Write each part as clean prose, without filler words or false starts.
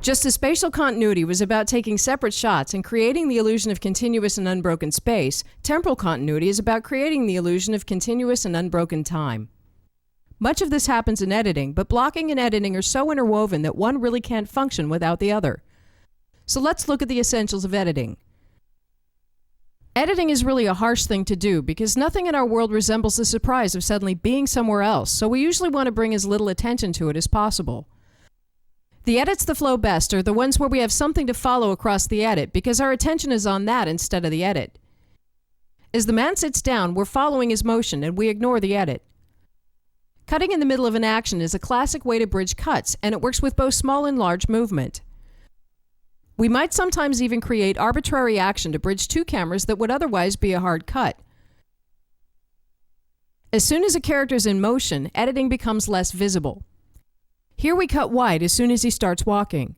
Just as spatial continuity was about taking separate shots and creating the illusion of continuous and unbroken space, temporal continuity is about creating the illusion of continuous and unbroken time. Much of this happens in editing, but blocking and editing are so interwoven that one really can't function without the other. So let's look at the essentials of editing. Editing is really a harsh thing to do because nothing in our world resembles the surprise of suddenly being somewhere else, so we usually want to bring as little attention to it as possible. The edits that flow best are the ones where we have something to follow across the edit because our attention is on that instead of the edit. As the man sits down, we're following his motion and we ignore the edit. Cutting in the middle of an action is a classic way to bridge cuts, and it works with both small and large movement. We might sometimes even create arbitrary action to bridge two cameras that would otherwise be a hard cut. As soon as a character is in motion, editing becomes less visible. Here we cut wide as soon as he starts walking.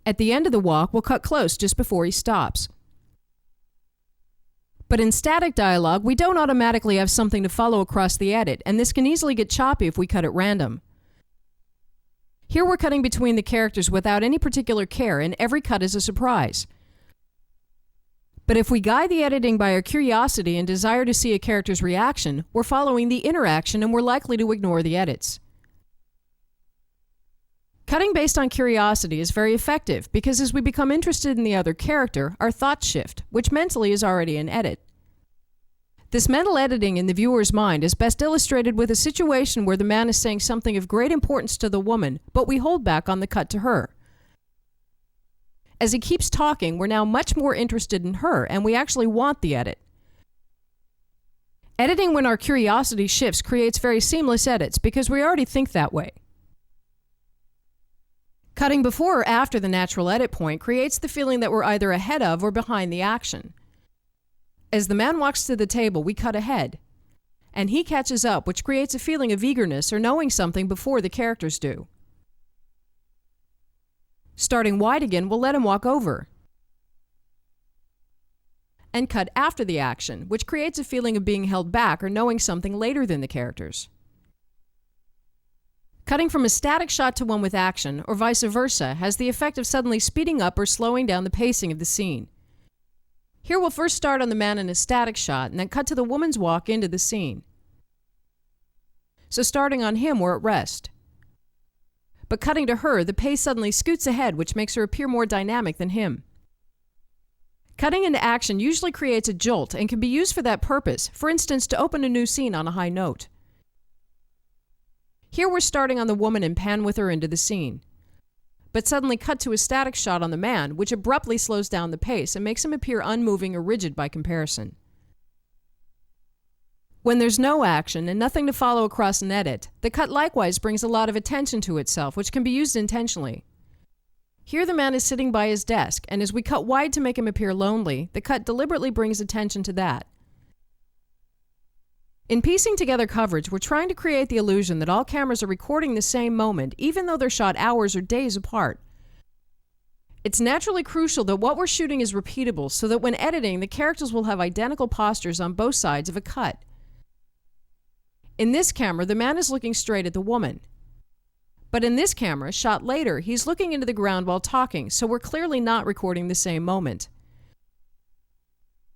At the end of the walk, we'll cut close just before he stops. But in static dialogue, we don't automatically have something to follow across the edit, and this can easily get choppy if we cut at random. Here we're cutting between the characters without any particular care, and every cut is a surprise. But if we guide the editing by our curiosity and desire to see a character's reaction, we're following the interaction and we're likely to ignore the edits. Cutting based on curiosity is very effective because as we become interested in the other character, our thoughts shift, which mentally is already an edit. This mental editing in the viewer's mind is best illustrated with a situation where the man is saying something of great importance to the woman, but we hold back on the cut to her. As he keeps talking, we're now much more interested in her, and we actually want the edit. Editing when our curiosity shifts creates very seamless edits because we already think that way. Cutting before or after the natural edit point creates the feeling that we're either ahead of or behind the action. As the man walks to the table, we cut ahead, and he catches up, which creates a feeling of eagerness or knowing something before the characters do. Starting wide again, we'll let him walk over. And cut after the action, which creates a feeling of being held back or knowing something later than the characters. Cutting from a static shot to one with action, or vice versa, has the effect of suddenly speeding up or slowing down the pacing of the scene. Here we'll first start on the man in a static shot and then cut to the woman's walk into the scene. So starting on him, we're at rest. But cutting to her, the pace suddenly scoots ahead, which makes her appear more dynamic than him. Cutting into action usually creates a jolt and can be used for that purpose, for instance, to open a new scene on a high note. Here we're starting on the woman and pan with her into the scene, but suddenly cut to a static shot on the man, which abruptly slows down the pace and makes him appear unmoving or rigid by comparison. When there's no action and nothing to follow across an edit, the cut likewise brings a lot of attention to itself, which can be used intentionally. Here the man is sitting by his desk, and as we cut wide to make him appear lonely, the cut deliberately brings attention to that. In piecing together coverage, we're trying to create the illusion that all cameras are recording the same moment, even though they're shot hours or days apart. It's naturally crucial that what we're shooting is repeatable so that when editing, the characters will have identical postures on both sides of a cut. In this camera, the man is looking straight at the woman. But in this camera, shot later, he's looking into the ground while talking, so we're clearly not recording the same moment.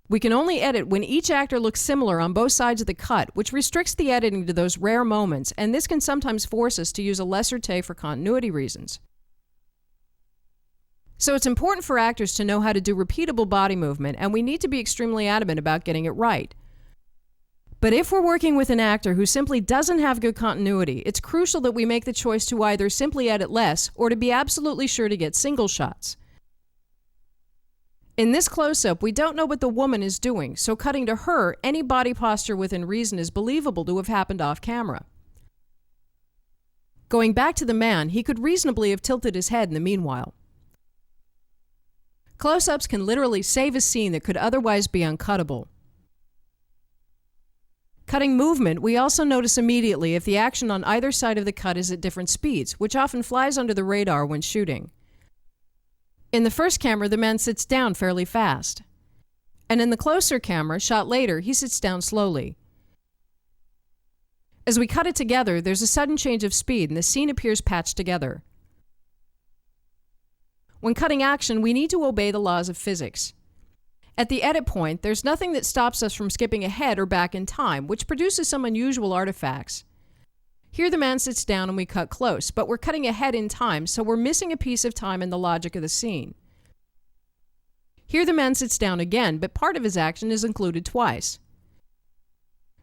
We can only edit when each actor looks similar on both sides of the cut, which restricts the editing to those rare moments, and this can sometimes force us to use a lesser take for continuity reasons. So it's important for actors to know how to do repeatable body movement, and we need to be extremely adamant about getting it right. But if we're working with an actor who simply doesn't have good continuity, it's crucial that we make the choice to either simply edit less or to be absolutely sure to get single shots. In this close-up, we don't know what the woman is doing, so cutting to her, any body posture within reason is believable to have happened off camera. Going back to the man, he could reasonably have tilted his head in the meanwhile. Close-ups can literally save a scene that could otherwise be uncuttable. Cutting movement, we also notice immediately if the action on either side of the cut is at different speeds, which often flies under the radar when shooting. In the first camera, the man sits down fairly fast. And in the closer camera, shot later, he sits down slowly. As we cut it together, there's a sudden change of speed and the scene appears patched together. When cutting action, we need to obey the laws of physics. At the edit point, there's nothing that stops us from skipping ahead or back in time, which produces some unusual artifacts. Here the man sits down and we cut close, but we're cutting ahead in time, so we're missing a piece of time in the logic of the scene. Here the man sits down again, but part of his action is included twice.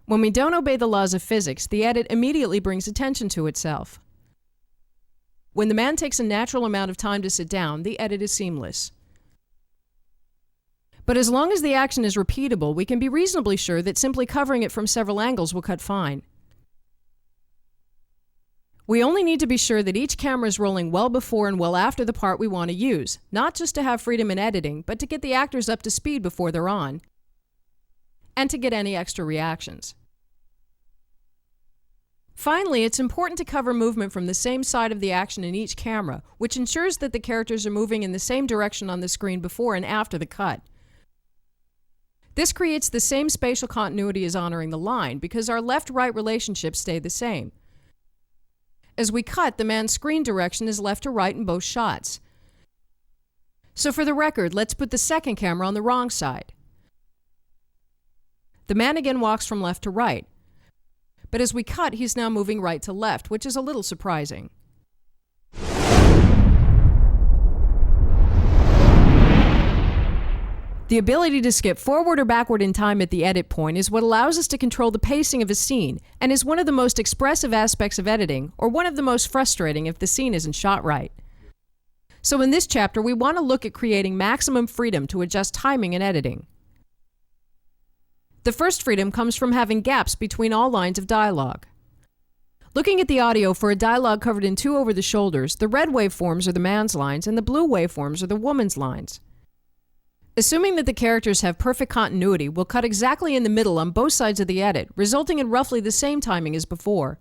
When we don't obey the laws of physics, the edit immediately brings attention to itself. When the man takes a natural amount of time to sit down, the edit is seamless. But as long as the action is repeatable, we can be reasonably sure that simply covering it from several angles will cut fine. We only need to be sure that each camera is rolling well before and well after the part we want to use, not just to have freedom in editing, but to get the actors up to speed before they're on, and to get any extra reactions. Finally, it's important to cover movement from the same side of the action in each camera, which ensures that the characters are moving in the same direction on the screen before and after the cut. This creates the same spatial continuity as honoring the line, because our left-right relationships stay the same. As we cut, the man's screen direction is left to right in both shots. So for the record, let's put the second camera on the wrong side. The man again walks from left to right. But as we cut, he's now moving right to left, which is a little surprising. The ability to skip forward or backward in time at the edit point is what allows us to control the pacing of a scene, and is one of the most expressive aspects of editing, or one of the most frustrating if the scene isn't shot right. So in this chapter, we want to look at creating maximum freedom to adjust timing in editing. The first freedom comes from having gaps between all lines of dialogue. Looking at the audio for a dialogue covered in two over the shoulders, the red waveforms are the man's lines and the blue waveforms are the woman's lines. Assuming that the characters have perfect continuity, we'll cut exactly in the middle on both sides of the edit, resulting in roughly the same timing as before.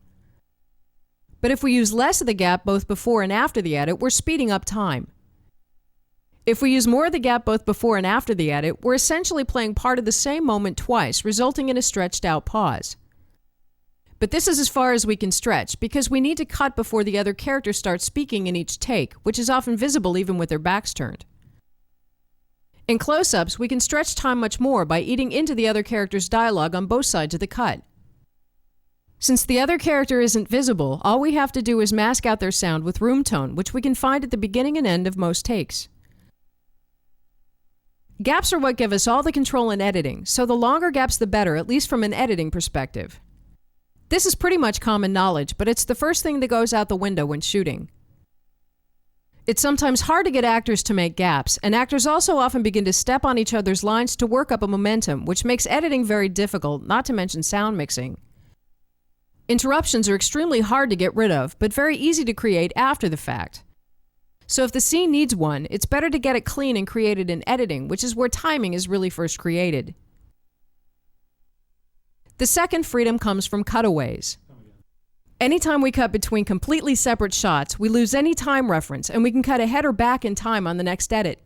But if we use less of the gap both before and after the edit, we're speeding up time. If we use more of the gap both before and after the edit, we're essentially playing part of the same moment twice, resulting in a stretched out pause. But this is as far as we can stretch, because we need to cut before the other character starts speaking in each take, which is often visible even with their backs turned. In close-ups, we can stretch time much more by eating into the other character's dialogue on both sides of the cut. Since the other character isn't visible, all we have to do is mask out their sound with room tone, which we can find at the beginning and end of most takes. Gaps are what give us all the control in editing, so the longer gaps the better, at least from an editing perspective. This is pretty much common knowledge, but it's the first thing that goes out the window when shooting. It's sometimes hard to get actors to make gaps, and actors also often begin to step on each other's lines to work up a momentum, which makes editing very difficult, not to mention sound mixing. Interruptions are extremely hard to get rid of, but very easy to create after the fact. So if the scene needs one, it's better to get it clean and created in editing, which is where timing is really first created. The second freedom comes from cutaways. Anytime we cut between completely separate shots, we lose any time reference, and we can cut ahead or back in time on the next edit.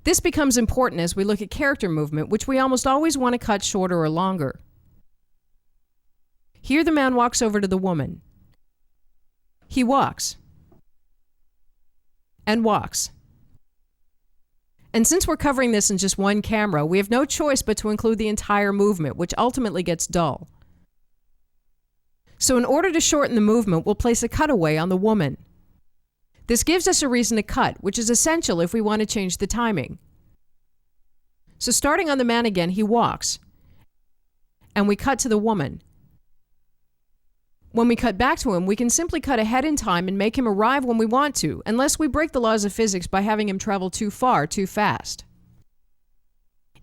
This becomes important as we look at character movement, which we almost always want to cut shorter or longer. Here the man walks over to the woman. He walks. And walks. And since we're covering this in just one camera, we have no choice but to include the entire movement, which ultimately gets dull. So in order to shorten the movement, we'll place a cutaway on the woman. This gives us a reason to cut, which is essential if we want to change the timing. So starting on the man again, he walks. And we cut to the woman. When we cut back to him, we can simply cut ahead in time and make him arrive when we want to, unless we break the laws of physics by having him travel too far, too fast.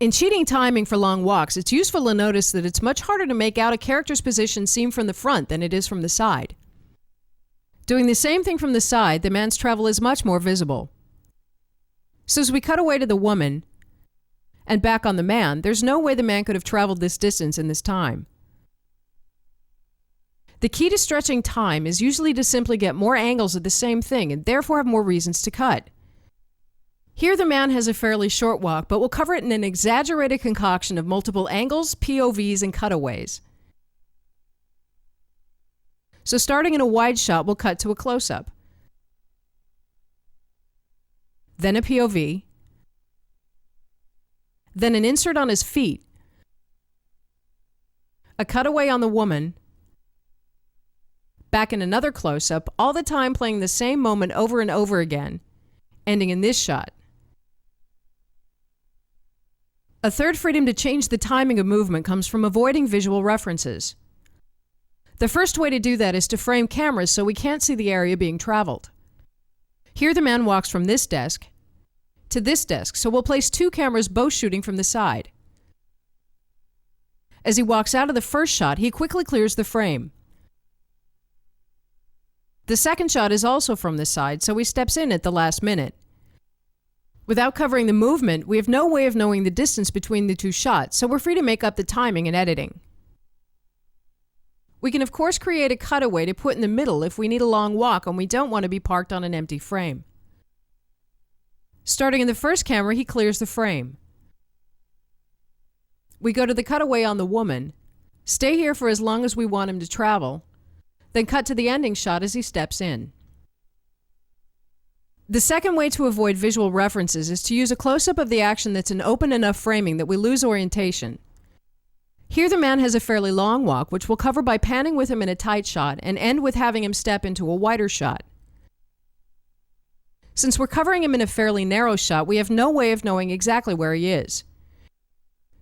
In cheating timing for long walks, it's useful to notice that it's much harder to make out a character's position seen from the front than it is from the side. Doing the same thing from the side, the man's travel is much more visible. So as we cut away to the woman and back on the man, there's no way the man could have traveled this distance in this time. The key to stretching time is usually to simply get more angles of the same thing and therefore have more reasons to cut. Here the man has a fairly short walk, but we'll cover it in an exaggerated concoction of multiple angles, POVs, and cutaways. So starting in a wide shot, we'll cut to a close-up. then a POV, then an insert on his feet, a cutaway on the woman, back in another close-up, all the time playing the same moment over and over again, ending in this shot. A third freedom to change the timing of movement comes from avoiding visual references. The first way to do that is to frame cameras so we can't see the area being traveled. Here the man walks from this desk to this desk, so we'll place two cameras both shooting from the side. As he walks out of the first shot, he quickly clears the frame. The second shot is also from the side, so he steps in at the last minute. Without covering the movement, we have no way of knowing the distance between the two shots, so we're free to make up the timing in editing. We can of course create a cutaway to put in the middle if we need a long walk and we don't want to be parked on an empty frame. Starting in the first camera, he clears the frame. We go to the cutaway on the woman, stay here for as long as we want him to travel, then cut to the ending shot as he steps in. The second way to avoid visual references is to use a close-up of the action that's in open enough framing that we lose orientation. Here the man has a fairly long walk, which we'll cover by panning with him in a tight shot and end with having him step into a wider shot. Since we're covering him in a fairly narrow shot, we have no way of knowing exactly where he is.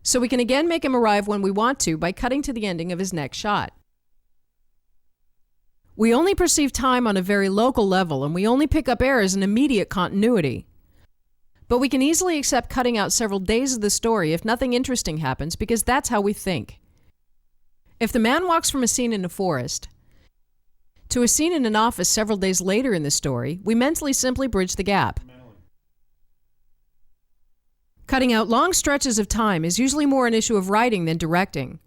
So we can again make him arrive when we want to by cutting to the ending of his next shot. We only perceive time on a very local level, and we only pick up errors in immediate continuity. But we can easily accept cutting out several days of the story if nothing interesting happens, because that's how we think. If the man walks from a scene in a forest to a scene in an office several days later in the story, we mentally simply bridge the gap. Cutting out long stretches of time is usually more an issue of writing than directing.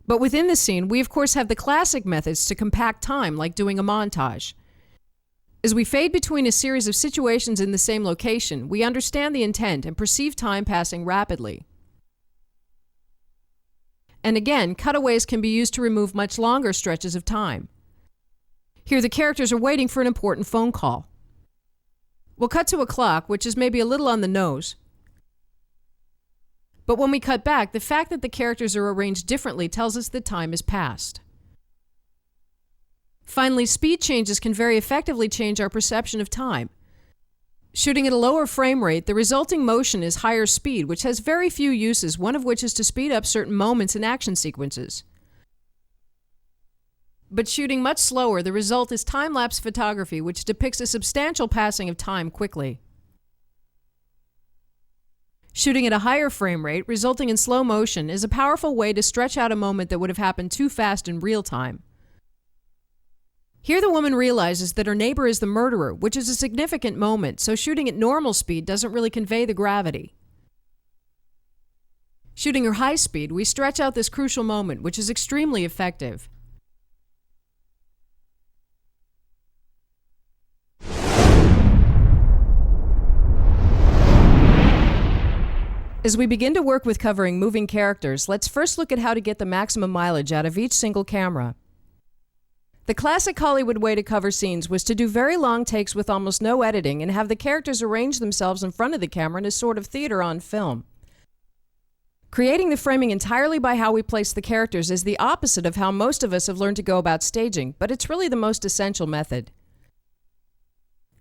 But within the scene, we of course have the classic methods to compact time, like doing a montage. As we fade between a series of situations in the same location, we understand the intent and perceive time passing rapidly. And again, cutaways can be used to remove much longer stretches of time. Here the characters are waiting for an important phone call. We'll cut to a clock, which is maybe a little on the nose. But when we cut back, the fact that the characters are arranged differently tells us that time has passed. Finally, speed changes can very effectively change our perception of time. Shooting at a lower frame rate, the resulting motion is higher speed, which has very few uses, one of which is to speed up certain moments in action sequences. But shooting much slower, the result is time-lapse photography, which depicts a substantial passing of time quickly. Shooting at a higher frame rate, resulting in slow motion, is a powerful way to stretch out a moment that would have happened too fast in real time. Here the woman realizes that her neighbor is the murderer, which is a significant moment, so shooting at normal speed doesn't really convey the gravity. Shooting at high speed, we stretch out this crucial moment, which is extremely effective. As we begin to work with covering moving characters, let's first look at how to get the maximum mileage out of each single camera. The classic Hollywood way to cover scenes was to do very long takes with almost no editing and have the characters arrange themselves in front of the camera in a sort of theater on film. Creating the framing entirely by how we place the characters is the opposite of how most of us have learned to go about staging, but it's really the most essential method.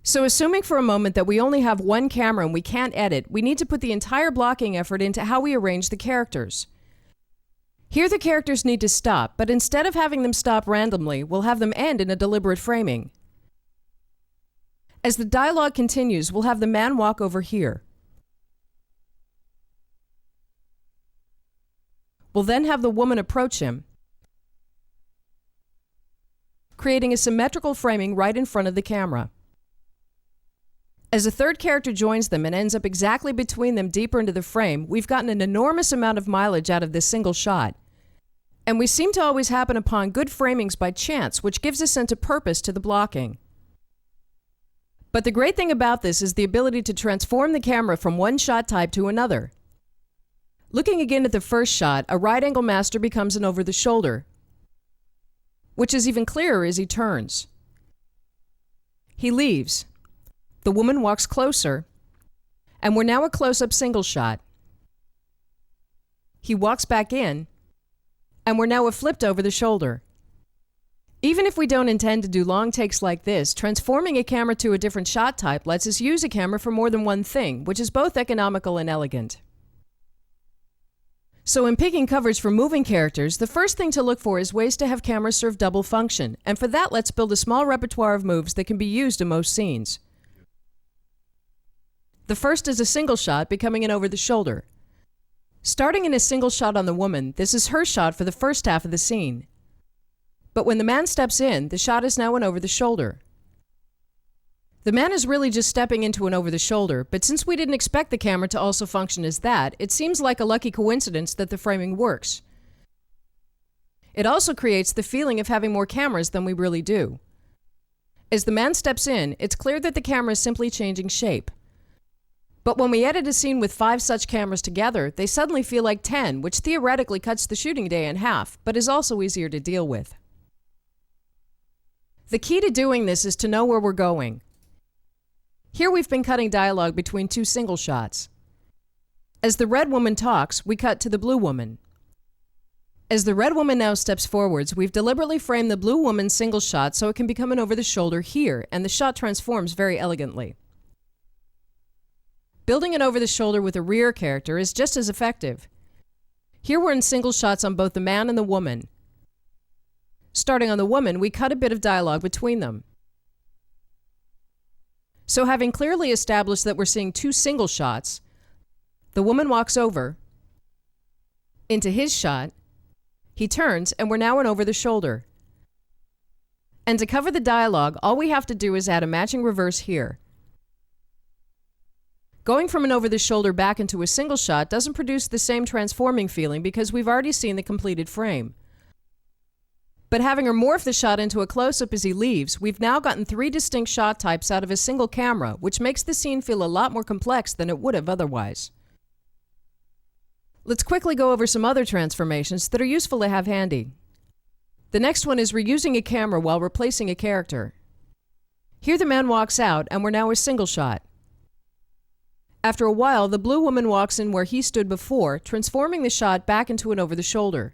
So assuming for a moment that we only have one camera and we can't edit, we need to put the entire blocking effort into how we arrange the characters. Here the characters need to stop, but instead of having them stop randomly, we'll have them end in a deliberate framing. As the dialogue continues, we'll have the man walk over here. We'll then have the woman approach him, creating a symmetrical framing right in front of the camera. As a third character joins them and ends up exactly between them deeper into the frame, we've gotten an enormous amount of mileage out of this single shot. And we seem to always happen upon good framings by chance, which gives a sense of purpose to the blocking. But the great thing about this is the ability to transform the camera from one shot type to another. Looking again at the first shot, a right-angle master becomes an over-the-shoulder, which is even clearer as he turns. He leaves. The woman walks closer, And we're now a close-up single shot. He walks back in, and we're now a flipped over the shoulder. Even if we don't intend to do long takes like this, transforming a camera to a different shot type lets us use a camera for more than one thing, which is both economical and elegant. So in picking coverage for moving characters, the first thing to look for is ways to have cameras serve double function, and for that let's build a small repertoire of moves that can be used in most scenes. The first is a single shot becoming an over the shoulder. Starting in a single shot on the woman, this is her shot for the first half of the scene. But when the man steps in, the shot is now an over the shoulder. The man is really just stepping into an over the shoulder, but since we didn't expect the camera to also function as that, it seems like a lucky coincidence that the framing works. It also creates the feeling of having more cameras than we really do. As the man steps in, it's clear that the camera is simply changing shape. But when we edit a scene with 5 such cameras together, they suddenly feel like 10, which theoretically cuts the shooting day in half, but is also easier to deal with. The key to doing this is to know where we're going. Here we've been cutting dialogue between 2 single shots. As the red woman talks, we cut to the blue woman. As the red woman now steps forwards, we've deliberately framed the blue woman's single shot so it can become an over the shoulder here, and the shot transforms very elegantly. Building an over the shoulder with a rear character is just as effective. Here we're in single shots on both the man and the woman. Starting on the woman, we cut a bit of dialogue between them. So having clearly established that we're seeing 2 single shots, the woman walks over into his shot, he turns, and we're now an over the shoulder. And to cover the dialogue, all we have to do is add a matching reverse here. Going from an over the shoulder back into a single shot doesn't produce the same transforming feeling because we've already seen the completed frame. But having her morph the shot into a close-up as he leaves, we've now gotten 3 distinct shot types out of a single camera, which makes the scene feel a lot more complex than it would have otherwise. Let's quickly go over some other transformations that are useful to have handy. The next one is reusing a camera while replacing a character. Here the man walks out, and we're now a single shot. After a while, the blue woman walks in where he stood before, transforming the shot back into an over the shoulder.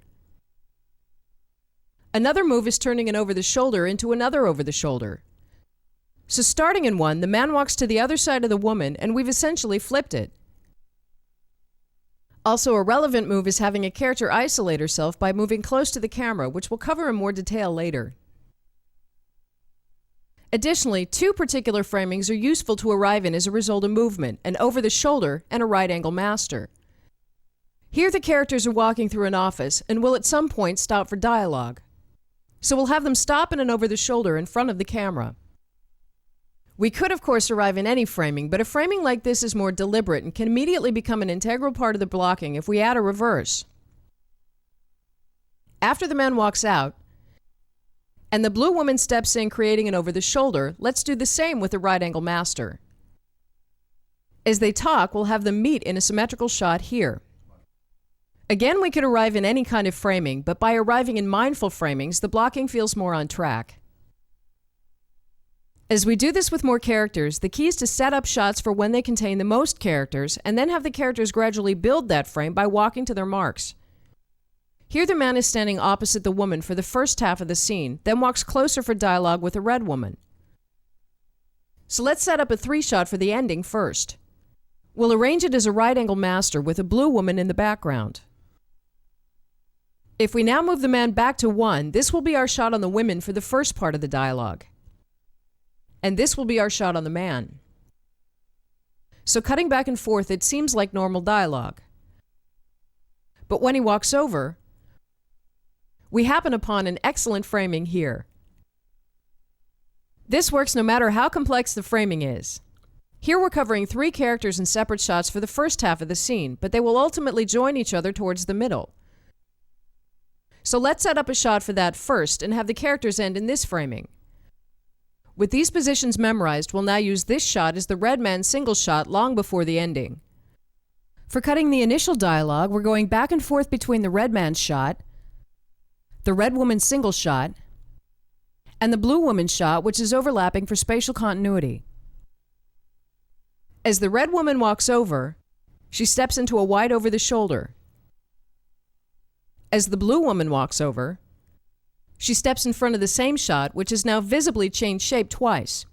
Another move is turning an over the shoulder into another over the shoulder. So starting in one, the man walks to the other side of the woman, and we've essentially flipped it. Also, a relevant move is having a character isolate herself by moving close to the camera, which we'll cover in more detail later. Additionally, 2 particular framings are useful to arrive in as a result of movement, an over the shoulder and a right angle master. Here the characters are walking through an office and will at some point stop for dialogue. So we'll have them stop in an over the shoulder in front of the camera. We could of course arrive in any framing, but a framing like this is more deliberate and can immediately become an integral part of the blocking if we add a reverse. After the man walks out, and the blue woman steps in creating an over the shoulder, let's do the same with the right angle master. As they talk, we'll have them meet in a symmetrical shot here. Again, we could arrive in any kind of framing, but by arriving in mindful framings, the blocking feels more on track. As we do this with more characters, the key is to set up shots for when they contain the most characters, and then have the characters gradually build that frame by walking to their marks. Here the man is standing opposite the woman for the first half of the scene, then walks closer for dialogue with the red woman. So let's set up a 3-shot for the ending first. We'll arrange it as a right angle master with a blue woman in the background. If we now move the man back to 1, this will be our shot on the women for the first part of the dialogue. And this will be our shot on the man. So cutting back and forth, it seems like normal dialogue. But when he walks over, we happen upon an excellent framing here. This works no matter how complex the framing is. Here we're covering 3 characters in separate shots for the first half of the scene, but they will ultimately join each other towards the middle. So let's set up a shot for that first and have the characters end in this framing. With these positions memorized, we'll now use this shot as the red man's single shot long before the ending. For cutting the initial dialogue, we're going back and forth between the red man's shot, the red woman's single shot, and the blue woman's shot, which is overlapping for spatial continuity. As the red woman walks over, she steps into a wide over the shoulder. As the blue woman walks over, she steps in front of the same shot, which has now visibly changed shape twice.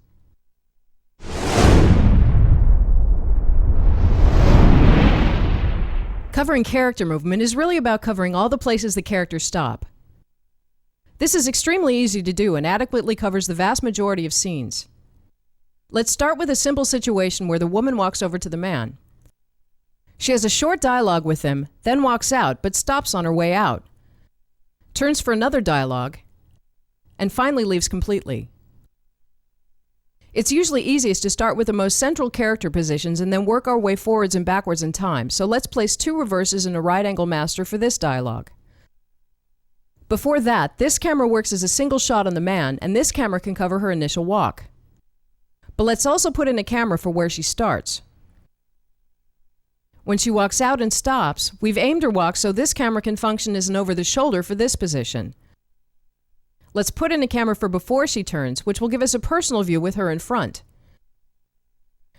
Covering character movement is really about covering all the places the characters stop. This is extremely easy to do and adequately covers the vast majority of scenes. Let's start with a simple situation where the woman walks over to the man. She has a short dialogue with him, then walks out, but stops on her way out, turns for another dialogue, and finally leaves completely. It's usually easiest to start with the most central character positions and then work our way forwards and backwards in time, so let's place 2 reverses and a right-angle master for this dialogue. Before that, this camera works as a single shot on the man, and this camera can cover her initial walk. But let's also put in a camera for where she starts. When she walks out and stops, we've aimed her walk so this camera can function as an over-the-shoulder for this position. Let's put in a camera for before she turns, which will give us a personal view with her in front.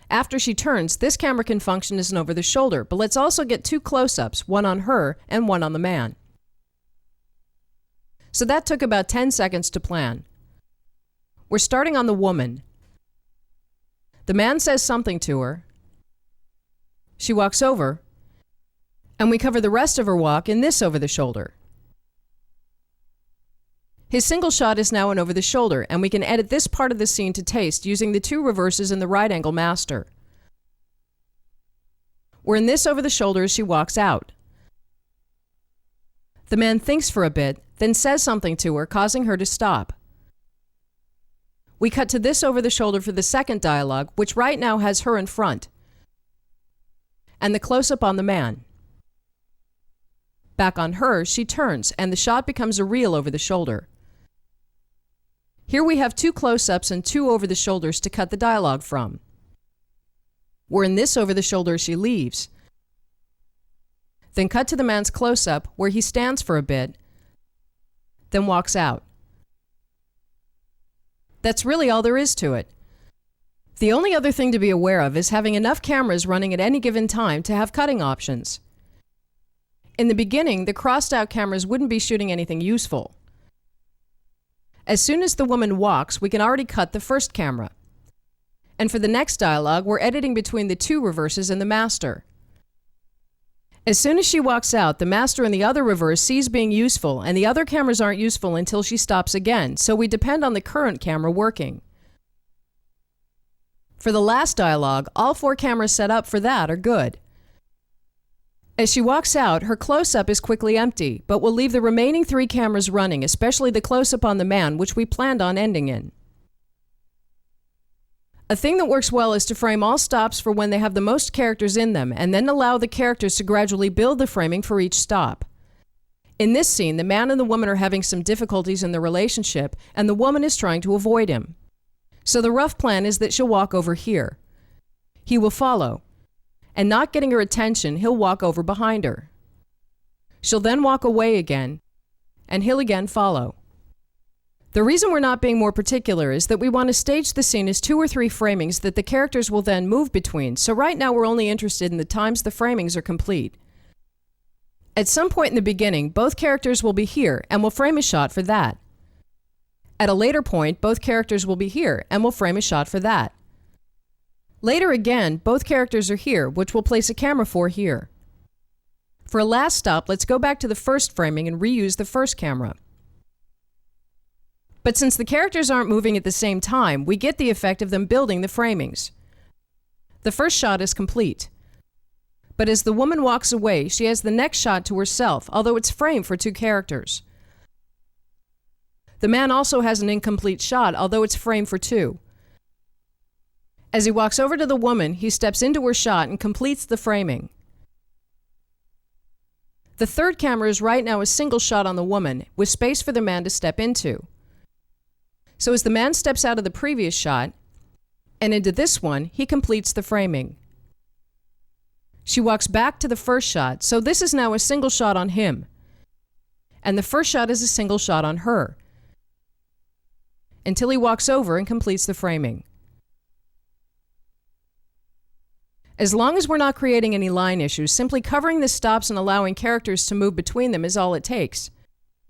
After she turns, this camera can function as an over-the-shoulder, but let's also get 2 close-ups, one on her and one on the man. So that took about 10 seconds to plan. We're starting on the woman. The man says something to her. She walks over, and we cover the rest of her walk in this over-the-shoulder. His single shot is now an over-the-shoulder, and we can edit this part of the scene to taste using the 2 reverses and the right-angle master. We're in this over-the-shoulder as she walks out. The man thinks for a bit, then says something to her, causing her to stop. We cut to this over-the-shoulder for the second dialogue, which right now has her in front, and the close-up on the man. Back on her, she turns, and the shot becomes a reel over the shoulder. Here we have 2 close-ups and 2 over-the-shoulders to cut the dialogue from. We're in this over-the-shoulder as she leaves. Then cut to the man's close-up, where he stands for a bit, then walks out. That's really all there is to it. The only other thing to be aware of is having enough cameras running at any given time to have cutting options. In the beginning, the crossed-out cameras wouldn't be shooting anything useful. As soon as the woman walks, we can already cut the first camera. And for the next dialogue, we're editing between the 2 reverses and the master. As soon as she walks out, the master in the other reverse cease being useful, and the other cameras aren't useful until she stops again, so we depend on the current camera working. For the last dialogue, all 4 cameras set up for that are good. As she walks out, her close-up is quickly empty, but we'll leave the remaining 3 cameras running, especially the close-up on the man, which we planned on ending in. A thing that works well is to frame all stops for when they have the most characters in them, and then allow the characters to gradually build the framing for each stop. In this scene, the man and the woman are having some difficulties in their relationship, and the woman is trying to avoid him. So the rough plan is that she'll walk over here. He will follow, and not getting her attention, he'll walk over behind her. She'll then walk away again, and he'll again follow. The reason we're not being more particular is that we want to stage the scene as 2 or 3 framings that the characters will then move between, so right now we're only interested in the times the framings are complete. At some point in the beginning, both characters will be here, and we'll frame a shot for that. At a later point, both characters will be here, and we'll frame a shot for that. Later again, both characters are here, which we'll place a camera for here. For a last stop, let's go back to the first framing and reuse the first camera. But since the characters aren't moving at the same time, we get the effect of them building the framings. The first shot is complete. But as the woman walks away, she has the next shot to herself, although it's framed for 2 characters. The man also has an incomplete shot, although it's framed for 2. As he walks over to the woman, he steps into her shot and completes the framing. The third camera is right now a single shot on the woman, with space for the man to step into. So as the man steps out of the previous shot and into this one, he completes the framing. She walks back to the first shot, so this is now a single shot on him. And the first shot is a single shot on her, until he walks over and completes the framing. As long as we're not creating any line issues, simply covering the stops and allowing characters to move between them is all it takes.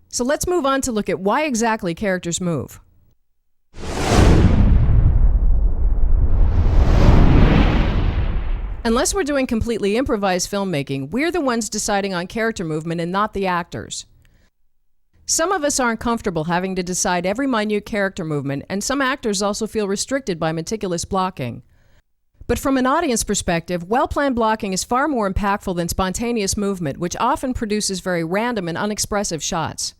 So let's move on to look at why exactly characters move. Unless we're doing completely improvised filmmaking, we're the ones deciding on character movement and not the actors. Some of us aren't comfortable having to decide every minute character movement, and some actors also feel restricted by meticulous blocking. But from an audience perspective, well-planned blocking is far more impactful than spontaneous movement, which often produces very random and unexpressive shots.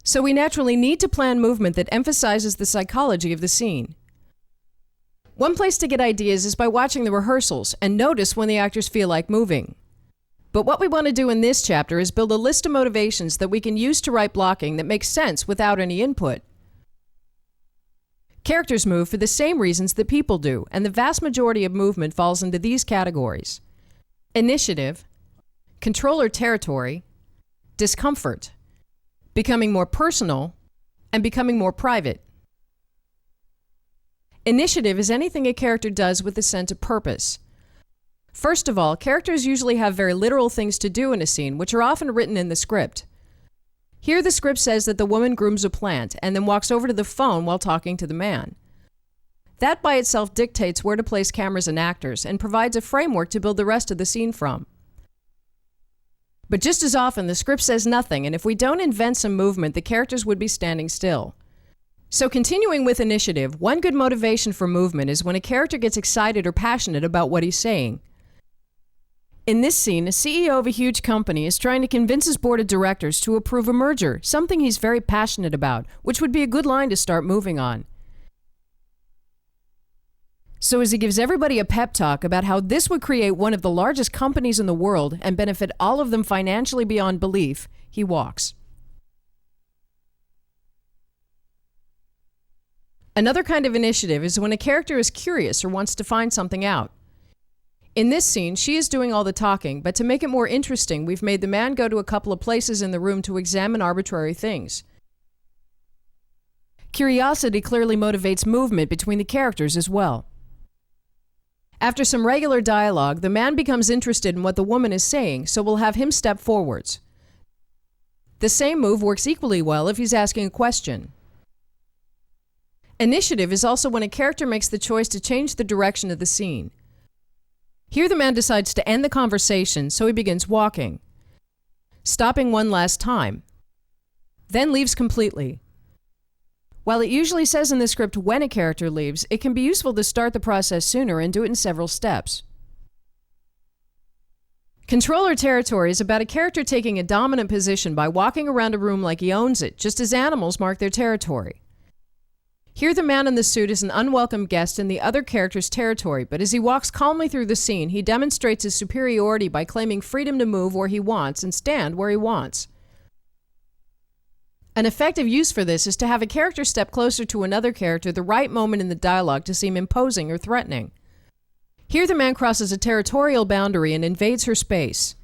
So we naturally need to plan movement that emphasizes the psychology of the scene. One place to get ideas is by watching the rehearsals and notice when the actors feel like moving. But what we want to do in this chapter is build a list of motivations that we can use to write blocking that makes sense without any input. Characters move for the same reasons that people do, and the vast majority of movement falls into these categories: initiative, control or territory, discomfort, becoming more personal, and becoming more private. Initiative is anything a character does with a sense of purpose. First of all, characters usually have very literal things to do in a scene, which are often written in the script. Here the script says that the woman grooms a plant and then walks over to the phone while talking to the man. That by itself dictates where to place cameras and actors and provides a framework to build the rest of the scene from. But just as often, the script says nothing, and if we don't invent some movement, the characters would be standing still. So continuing with initiative, one good motivation for movement is when a character gets excited or passionate about what he's saying. In this scene, a CEO of a huge company is trying to convince his board of directors to approve a merger, something he's very passionate about, which would be a good line to start moving on. So as he gives everybody a pep talk about how this would create one of the largest companies in the world and benefit all of them financially beyond belief, he walks. Another kind of initiative is when a character is curious or wants to find something out. In this scene, she is doing all the talking, but to make it more interesting, we've made the man go to a couple of places in the room to examine arbitrary things. Curiosity clearly motivates movement between the characters as well. After some regular dialogue, the man becomes interested in what the woman is saying, so we'll have him step forwards. The same move works equally well if he's asking a question. Initiative is also when a character makes the choice to change the direction of the scene. Here the man decides to end the conversation, so he begins walking, stopping one last time, then leaves completely. While it usually says in the script when a character leaves, it can be useful to start the process sooner and do it in several steps. Control or territory is about a character taking a dominant position by walking around a room like he owns it, just as animals mark their territory. Here the man in the suit is an unwelcome guest in the other character's territory, but as he walks calmly through the scene, he demonstrates his superiority by claiming freedom to move where he wants and stand where he wants. An effective use for this is to have a character step closer to another character the right moment in the dialogue to seem imposing or threatening. Here the man crosses a territorial boundary and invades her space.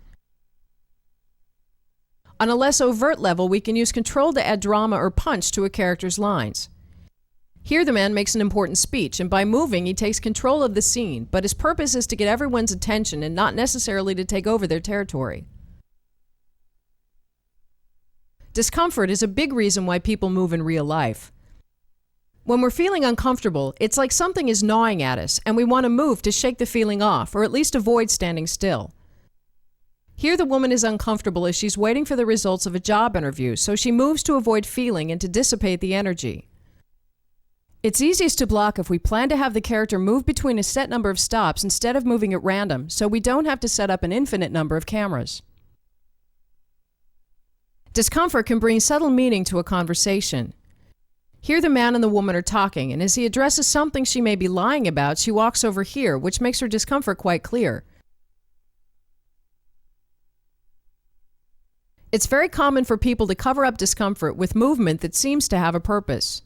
On a less overt level, we can use control to add drama or punch to a character's lines. Here the man makes an important speech, and by moving he takes control of the scene, but his purpose is to get everyone's attention and not necessarily to take over their territory. Discomfort is a big reason why people move in real life. When we're feeling uncomfortable, it's like something is gnawing at us, and we want to move to shake the feeling off, or at least avoid standing still. Here the woman is uncomfortable as she's waiting for the results of a job interview, so she moves to avoid feeling and to dissipate the energy. It's easiest to block if we plan to have the character move between a set number of stops instead of moving at random, so we don't have to set up an infinite number of cameras. Discomfort can bring subtle meaning to a conversation. Here the man and the woman are talking, and as he addresses something she may be lying about, she walks over here, which makes her discomfort quite clear. It's very common for people to cover up discomfort with movement that seems to have a purpose.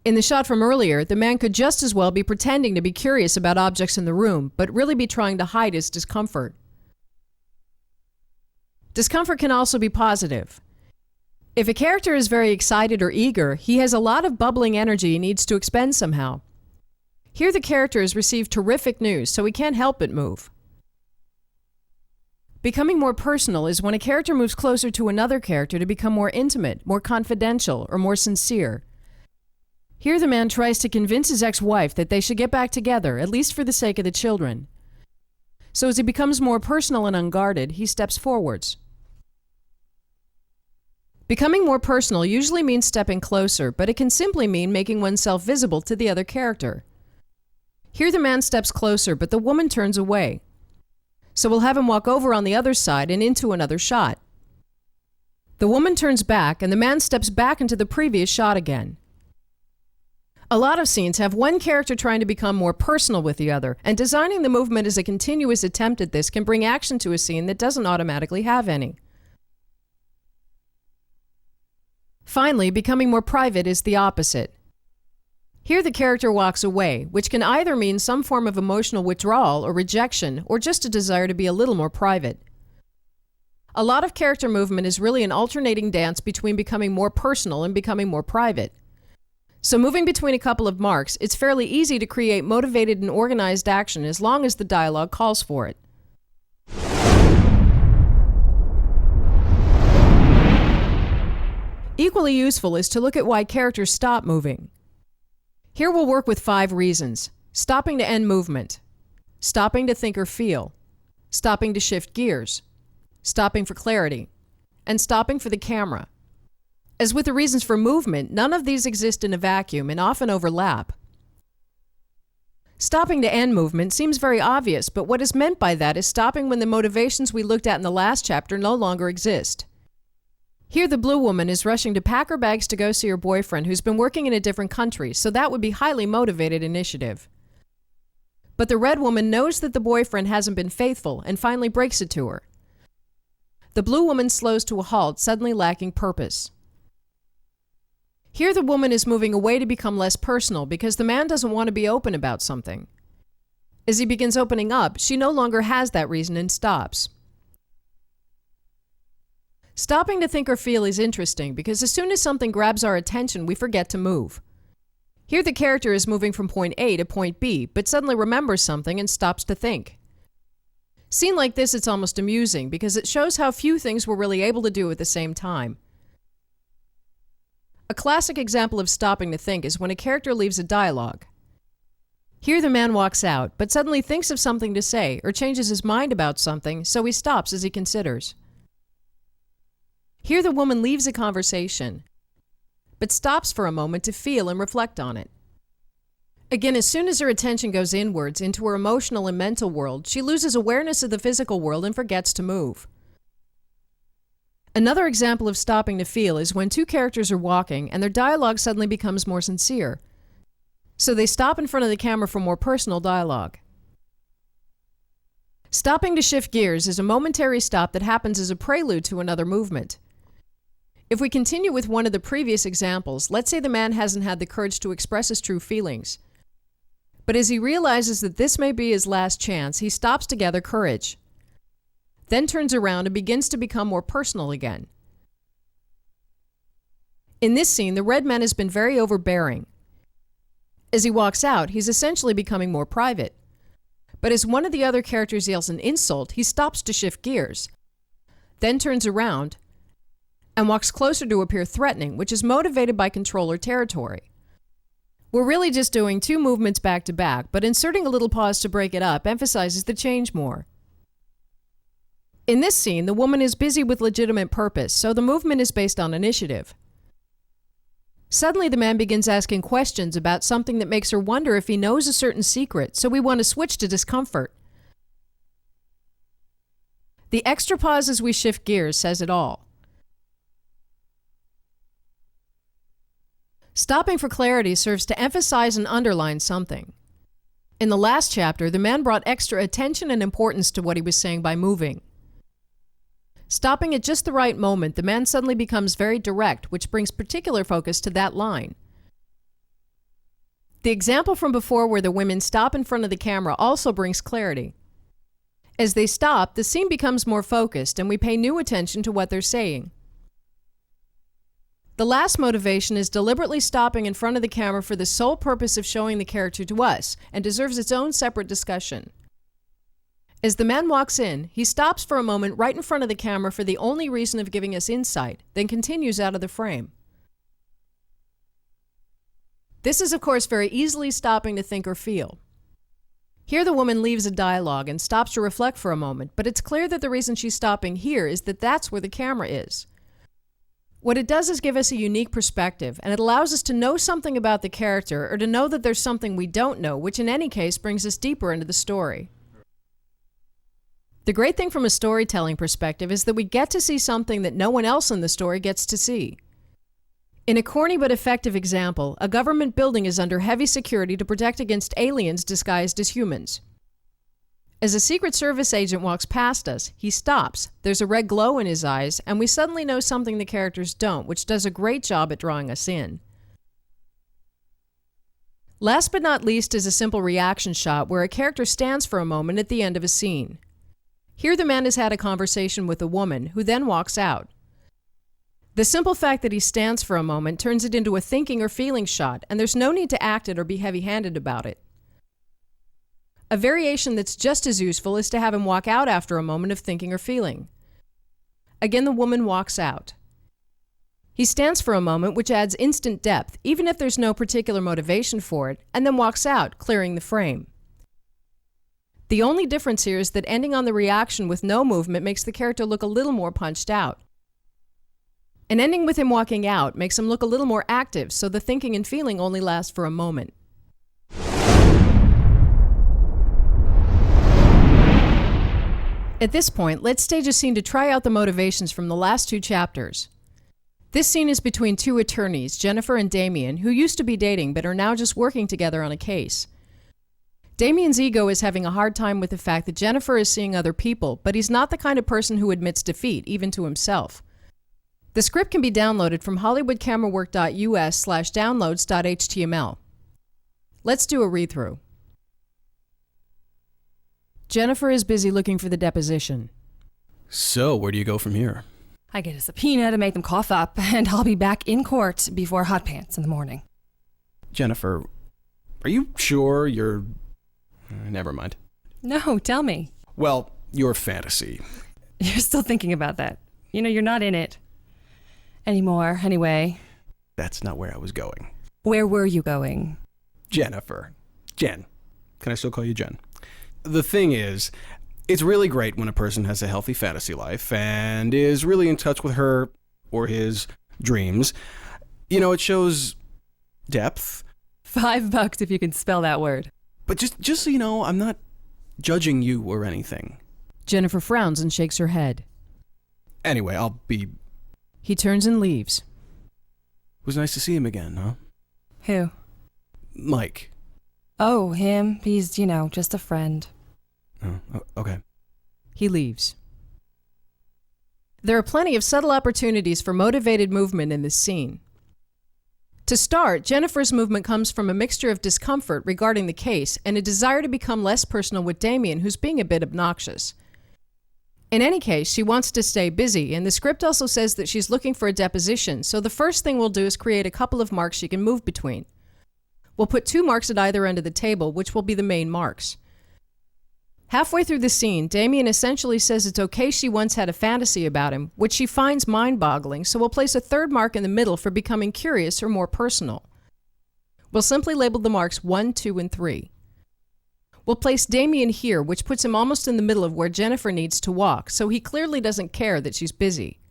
In the shot from earlier, the man could just as well be pretending to be curious about objects in the room, but really be trying to hide his discomfort. Discomfort can also be positive. If a character is very excited or eager, he has a lot of bubbling energy he needs to expend somehow. Here the character has received terrific news, so he can't help but move. Becoming more personal is when a character moves closer to another character to become more intimate, more confidential, or more sincere. Here the man tries to convince his ex-wife that they should get back together, at least for the sake of the children. So as he becomes more personal and unguarded, he steps forwards. Becoming more personal usually means stepping closer, but it can simply mean making oneself visible to the other character. Here the man steps closer, but the woman turns away. So we'll have him walk over on the other side and into another shot. The woman turns back, and the man steps back into the previous shot again. A lot of scenes have one character trying to become more personal with the other, and designing the movement as a continuous attempt at this can bring action to a scene that doesn't automatically have any. Finally, becoming more private is the opposite. Here the character walks away, which can either mean some form of emotional withdrawal or rejection, or just a desire to be a little more private. A lot of character movement is really an alternating dance between becoming more personal and becoming more private. So moving between a couple of marks, it's fairly easy to create motivated and organized action as long as the dialogue calls for it. Equally useful is to look at why characters stop moving. Here we'll work with 5 reasons: stopping to end movement, stopping to think or feel, stopping to shift gears, stopping for clarity, and stopping for the camera. As with the reasons for movement, none of these exist in a vacuum and often overlap. Stopping to end movement seems very obvious, but what is meant by that is stopping when the motivations we looked at in the last chapter no longer exist. Here the blue woman is rushing to pack her bags to go see her boyfriend who's been working in a different country, so that would be highly motivated initiative. But the red woman knows that the boyfriend hasn't been faithful and finally breaks it to her. The blue woman slows to a halt, suddenly lacking purpose. Here the woman is moving away to become less personal because the man doesn't want to be open about something. As he begins opening up, she no longer has that reason and stops. Stopping to think or feel is interesting because as soon as something grabs our attention, we forget to move. Here the character is moving from point A to point B, but suddenly remembers something and stops to think. Seen like this, it's almost amusing because it shows how few things we're really able to do at the same time. A classic example of stopping to think is when a character leaves a dialogue. Here the man walks out, but suddenly thinks of something to say or changes his mind about something, so he stops as he considers. Here the woman leaves a conversation, but stops for a moment to feel and reflect on it. Again, as soon as her attention goes inwards into her emotional and mental world, she loses awareness of the physical world and forgets to move. Another example of stopping to feel is when 2 characters are walking and their dialogue suddenly becomes more sincere. So they stop in front of the camera for more personal dialogue. Stopping to shift gears is a momentary stop that happens as a prelude to another movement. If we continue with one of the previous examples, let's say the man hasn't had the courage to express his true feelings. But as he realizes that this may be his last chance, he stops to gather courage. Then turns around and begins to become more personal again. In this scene, the red man has been very overbearing. As he walks out, he's essentially becoming more private. But as one of the other characters yells an insult, he stops to shift gears, then turns around and walks closer to appear threatening, which is motivated by control or territory. We're really just doing 2 movements back to back, but inserting a little pause to break it up emphasizes the change more. In this scene, the woman is busy with legitimate purpose, so the movement is based on initiative. Suddenly, the man begins asking questions about something that makes her wonder if he knows a certain secret, so we want to switch to discomfort. The extra pause as we shift gears says it all. Stopping for clarity serves to emphasize and underline something. In the last chapter, the man brought extra attention and importance to what he was saying by moving. Stopping at just the right moment, the man suddenly becomes very direct, which brings particular focus to that line. The example from before where the women stop in front of the camera also brings clarity. As they stop, the scene becomes more focused and we pay new attention to what they're saying. The last motivation is deliberately stopping in front of the camera for the sole purpose of showing the character to us, and deserves its own separate discussion. As the man walks in, he stops for a moment right in front of the camera for the only reason of giving us insight, then continues out of the frame. This is, of course, very easily stopping to think or feel. Here the woman leaves a dialogue and stops to reflect for a moment, but it's clear that the reason she's stopping here is that that's where the camera is. What it does is give us a unique perspective, and it allows us to know something about the character or to know that there's something we don't know, which in any case brings us deeper into the story. The great thing from a storytelling perspective is that we get to see something that no one else in the story gets to see. In a corny but effective example, a government building is under heavy security to protect against aliens disguised as humans. As a Secret Service agent walks past us, he stops, there's a red glow in his eyes, and we suddenly know something the characters don't, which does a great job at drawing us in. Last but not least is a simple reaction shot where a character stands for a moment at the end of a scene. Here the man has had a conversation with a woman, who then walks out. The simple fact that he stands for a moment turns it into a thinking or feeling shot, and there's no need to act it or be heavy-handed about it. A variation that's just as useful is to have him walk out after a moment of thinking or feeling. Again, the woman walks out. He stands for a moment, which adds instant depth, even if there's no particular motivation for it, and then walks out, clearing the frame. The only difference here is that ending on the reaction with no movement makes the character look a little more punched out. And ending with him walking out makes him look a little more active, so the thinking and feeling only last for a moment. At this point, let's stage a scene to try out the motivations from the last two chapters. This scene is between two attorneys, Jennifer and Damien, who used to be dating but are now just working together on a case. Damien's ego is having a hard time with the fact that Jennifer is seeing other people, but he's not the kind of person who admits defeat, even to himself. The script can be downloaded from hollywoodcamerawork.us/downloads.html. Let's do a read-through. Jennifer is busy looking for the deposition. So, where do you go from here? I get a subpoena to make them cough up, and I'll be back in court before hot pants in the morning. Jennifer, are you sure you're... Never mind. No, tell me. Well, your fantasy. You're still thinking about that. You know, you're not in it. Anymore, anyway. That's not where I was going. Where were you going? Jennifer. Jen. Can I still call you Jen? The thing is, it's really great when a person has a healthy fantasy life and is really in touch with her or his dreams. You know, it shows depth. $5 if you can spell that word. But just so you know, I'm not judging you or anything. Jennifer frowns and shakes her head. Anyway, I'll be... He turns and leaves. It was nice to see him again, huh? Who? Mike. Oh, him. He's, just a friend. Oh, okay. He leaves. There are plenty of subtle opportunities for motivated movement in this scene. To start, Jennifer's movement comes from a mixture of discomfort regarding the case and a desire to become less personal with Damien, who's being a bit obnoxious. In any case, she wants to stay busy, and the script also says that she's looking for a deposition, so the first thing we'll do is create a couple of marks she can move between. We'll put 2 marks at either end of the table, which will be the main marks. Halfway through the scene, Damien essentially says it's okay she once had a fantasy about him, which she finds mind-boggling, so we'll place a 3rd mark in the middle for becoming curious or more personal. We'll simply label the marks 1, 2, and 3. We'll place Damien here, which puts him almost in the middle of where Jennifer needs to walk, so he clearly doesn't care that she's busy.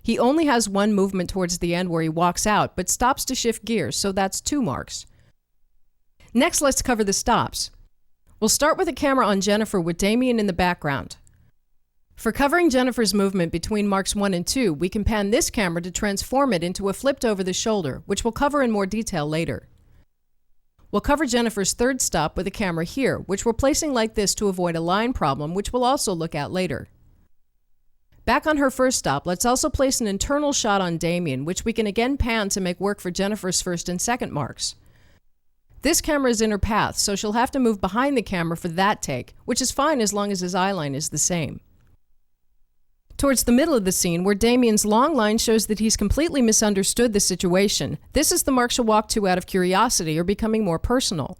He only has 1 movement towards the end where he walks out, but stops to shift gears, so that's 2 marks. Next, let's cover the stops. We'll start with a camera on Jennifer with Damien in the background. For covering Jennifer's movement between marks 1 and 2, we can pan this camera to transform it into a flipped over the shoulder, which we'll cover in more detail later. We'll cover Jennifer's 3rd stop with a camera here, which we're placing like this to avoid a line problem, which we'll also look at later. Back on her 1st stop, let's also place an internal shot on Damien, which we can again pan to make work for Jennifer's 1st and 2nd marks. This camera is in her path, so she'll have to move behind the camera for that take, which is fine as long as his eyeline is the same. Towards the middle of the scene, where Damien's long line shows that he's completely misunderstood the situation, this is the mark she'll walk to out of curiosity or becoming more personal.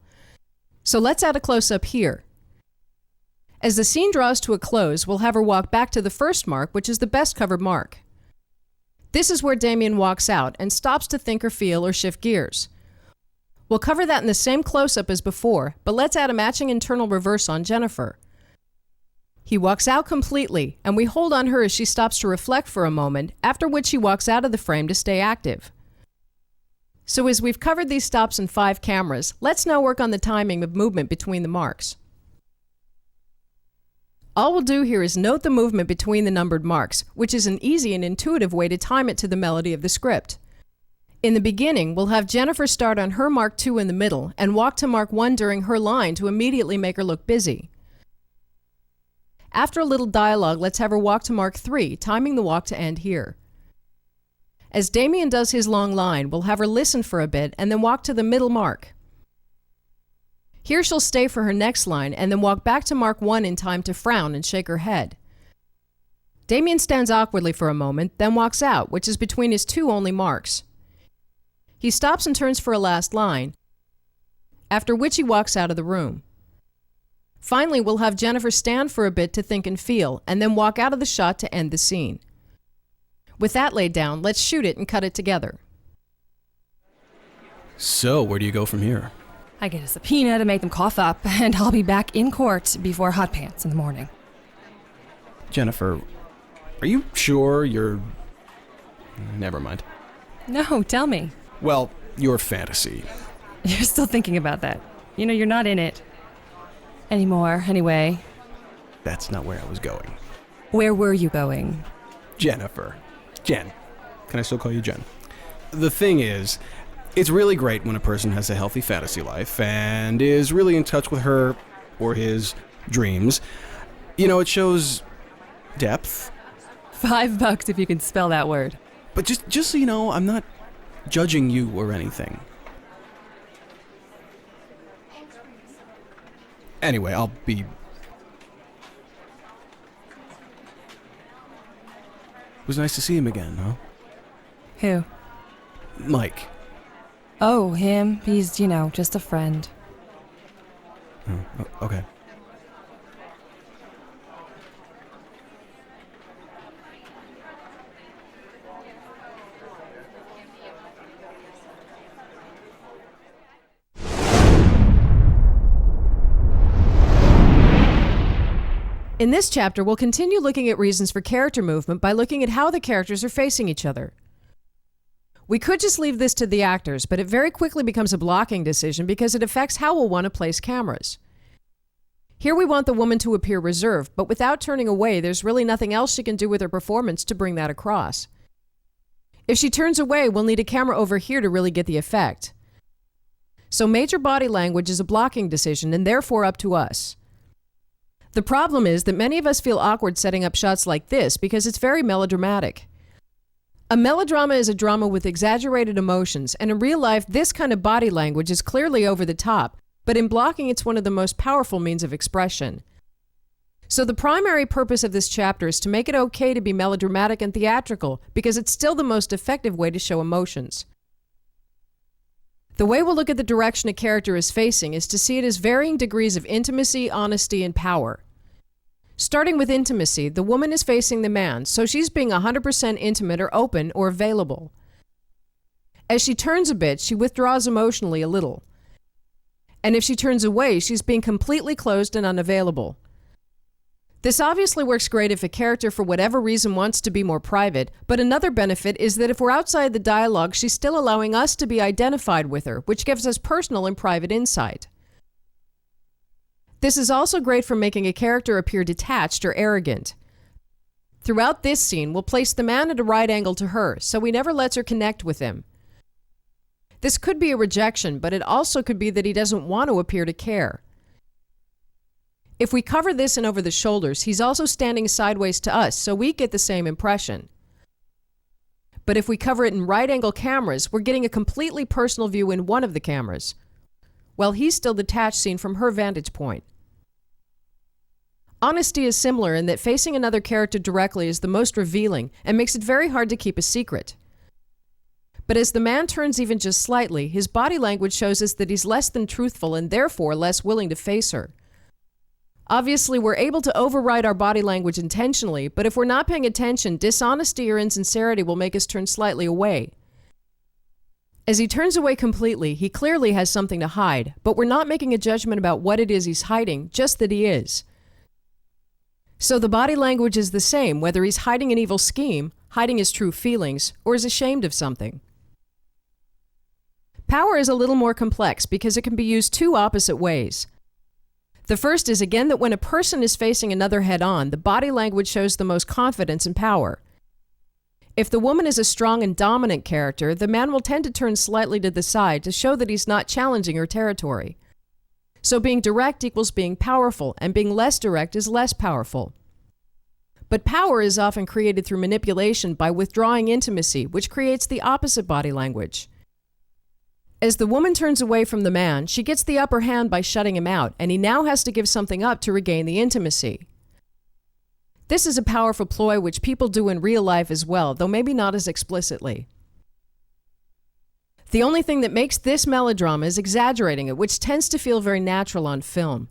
So let's add a close-up here. As the scene draws to a close, we'll have her walk back to the first mark, which is the best covered mark. This is where Damien walks out and stops to think or feel or shift gears. We'll cover that in the same close-up as before, but let's add a matching internal reverse on Jennifer. He walks out completely, and we hold on her as she stops to reflect for a moment, after which she walks out of the frame to stay active. So as we've covered these stops in 5 cameras, let's now work on the timing of movement between the marks. All we'll do here is note the movement between the numbered marks, which is an easy and intuitive way to time it to the melody of the script. In the beginning, we'll have Jennifer start on her mark 2 in the middle and walk to mark 1 during her line to immediately make her look busy. After a little dialogue, let's have her walk to mark 3, timing the walk to end here. As Damien does his long line, we'll have her listen for a bit and then walk to the middle mark. Here she'll stay for her next line and then walk back to mark 1 in time to frown and shake her head. Damien stands awkwardly for a moment, then walks out, which is between his 2 only marks. He stops and turns for a last line, after which he walks out of the room. Finally, we'll have Jennifer stand for a bit to think and feel, and then walk out of the shot to end the scene. With that laid down, let's shoot it and cut it together. So, where do you go from here? I get a subpoena to make them cough up, and I'll be back in court before hot pants in the morning. Jennifer, are you sure you're... Never mind. No, tell me. Well, your fantasy. You're still thinking about that. You're not in it anymore, anyway. That's not where I was going. Where were you going? Jennifer. Jen. Can I still call you Jen? The thing is, it's really great when a person has a healthy fantasy life and is really in touch with her or his dreams. It shows depth. $5 if you can spell that word. But just so you know, I'm not judging you or anything. Anyway, I'll be... It was nice to see him again, huh? Who? Mike. Oh, him. He's, just a friend. Oh, okay. In this chapter, we'll continue looking at reasons for character movement by looking at how the characters are facing each other. We could just leave this to the actors, but it very quickly becomes a blocking decision because it affects how we'll want to place cameras. Here we want the woman to appear reserved, but without turning away, there's really nothing else she can do with her performance to bring that across. If she turns away, we'll need a camera over here to really get the effect. So major body language is a blocking decision and therefore up to us. The problem is that many of us feel awkward setting up shots like this because it's very melodramatic. A melodrama is a drama with exaggerated emotions, and in real life, this kind of body language is clearly over the top, but in blocking, it's one of the most powerful means of expression. So the primary purpose of this chapter is to make it okay to be melodramatic and theatrical, because it's still the most effective way to show emotions. The way we'll look at the direction a character is facing is to see it as varying degrees of intimacy, honesty, and power. Starting with intimacy, the woman is facing the man, so she's being 100% intimate or open or available. As she turns a bit, she withdraws emotionally a little. And if she turns away, she's being completely closed and unavailable. This obviously works great if a character for whatever reason wants to be more private, but another benefit is that if we're outside the dialogue, she's still allowing us to be identified with her, which gives us personal and private insight. This is also great for making a character appear detached or arrogant. Throughout this scene, we'll place the man at a right angle to her, so he never lets her connect with him. This could be a rejection, but it also could be that he doesn't want to appear to care. If we cover this in over the shoulders, he's also standing sideways to us, so we get the same impression. But if we cover it in right-angle cameras, we're getting a completely personal view in one of the cameras, while he's still detached seen from her vantage point. Honesty is similar in that facing another character directly is the most revealing and makes it very hard to keep a secret. But as the man turns even just slightly, his body language shows us that he's less than truthful and therefore less willing to face her. Obviously, we're able to override our body language intentionally, but if we're not paying attention, dishonesty or insincerity will make us turn slightly away. As he turns away completely, he clearly has something to hide, but we're not making a judgment about what it is he's hiding, just that he is. So the body language is the same, whether he's hiding an evil scheme, hiding his true feelings, or is ashamed of something. Power is a little more complex because it can be used two opposite ways. The first is again that when a person is facing another head-on, the body language shows the most confidence and power. If the woman is a strong and dominant character, the man will tend to turn slightly to the side to show that he's not challenging her territory. So being direct equals being powerful, and being less direct is less powerful. But power is often created through manipulation by withdrawing intimacy, which creates the opposite body language. As the woman turns away from the man, she gets the upper hand by shutting him out, and he now has to give something up to regain the intimacy. This is a powerful ploy which people do in real life as well, though maybe not as explicitly. The only thing that makes this melodrama is exaggerating it, which tends to feel very natural on film.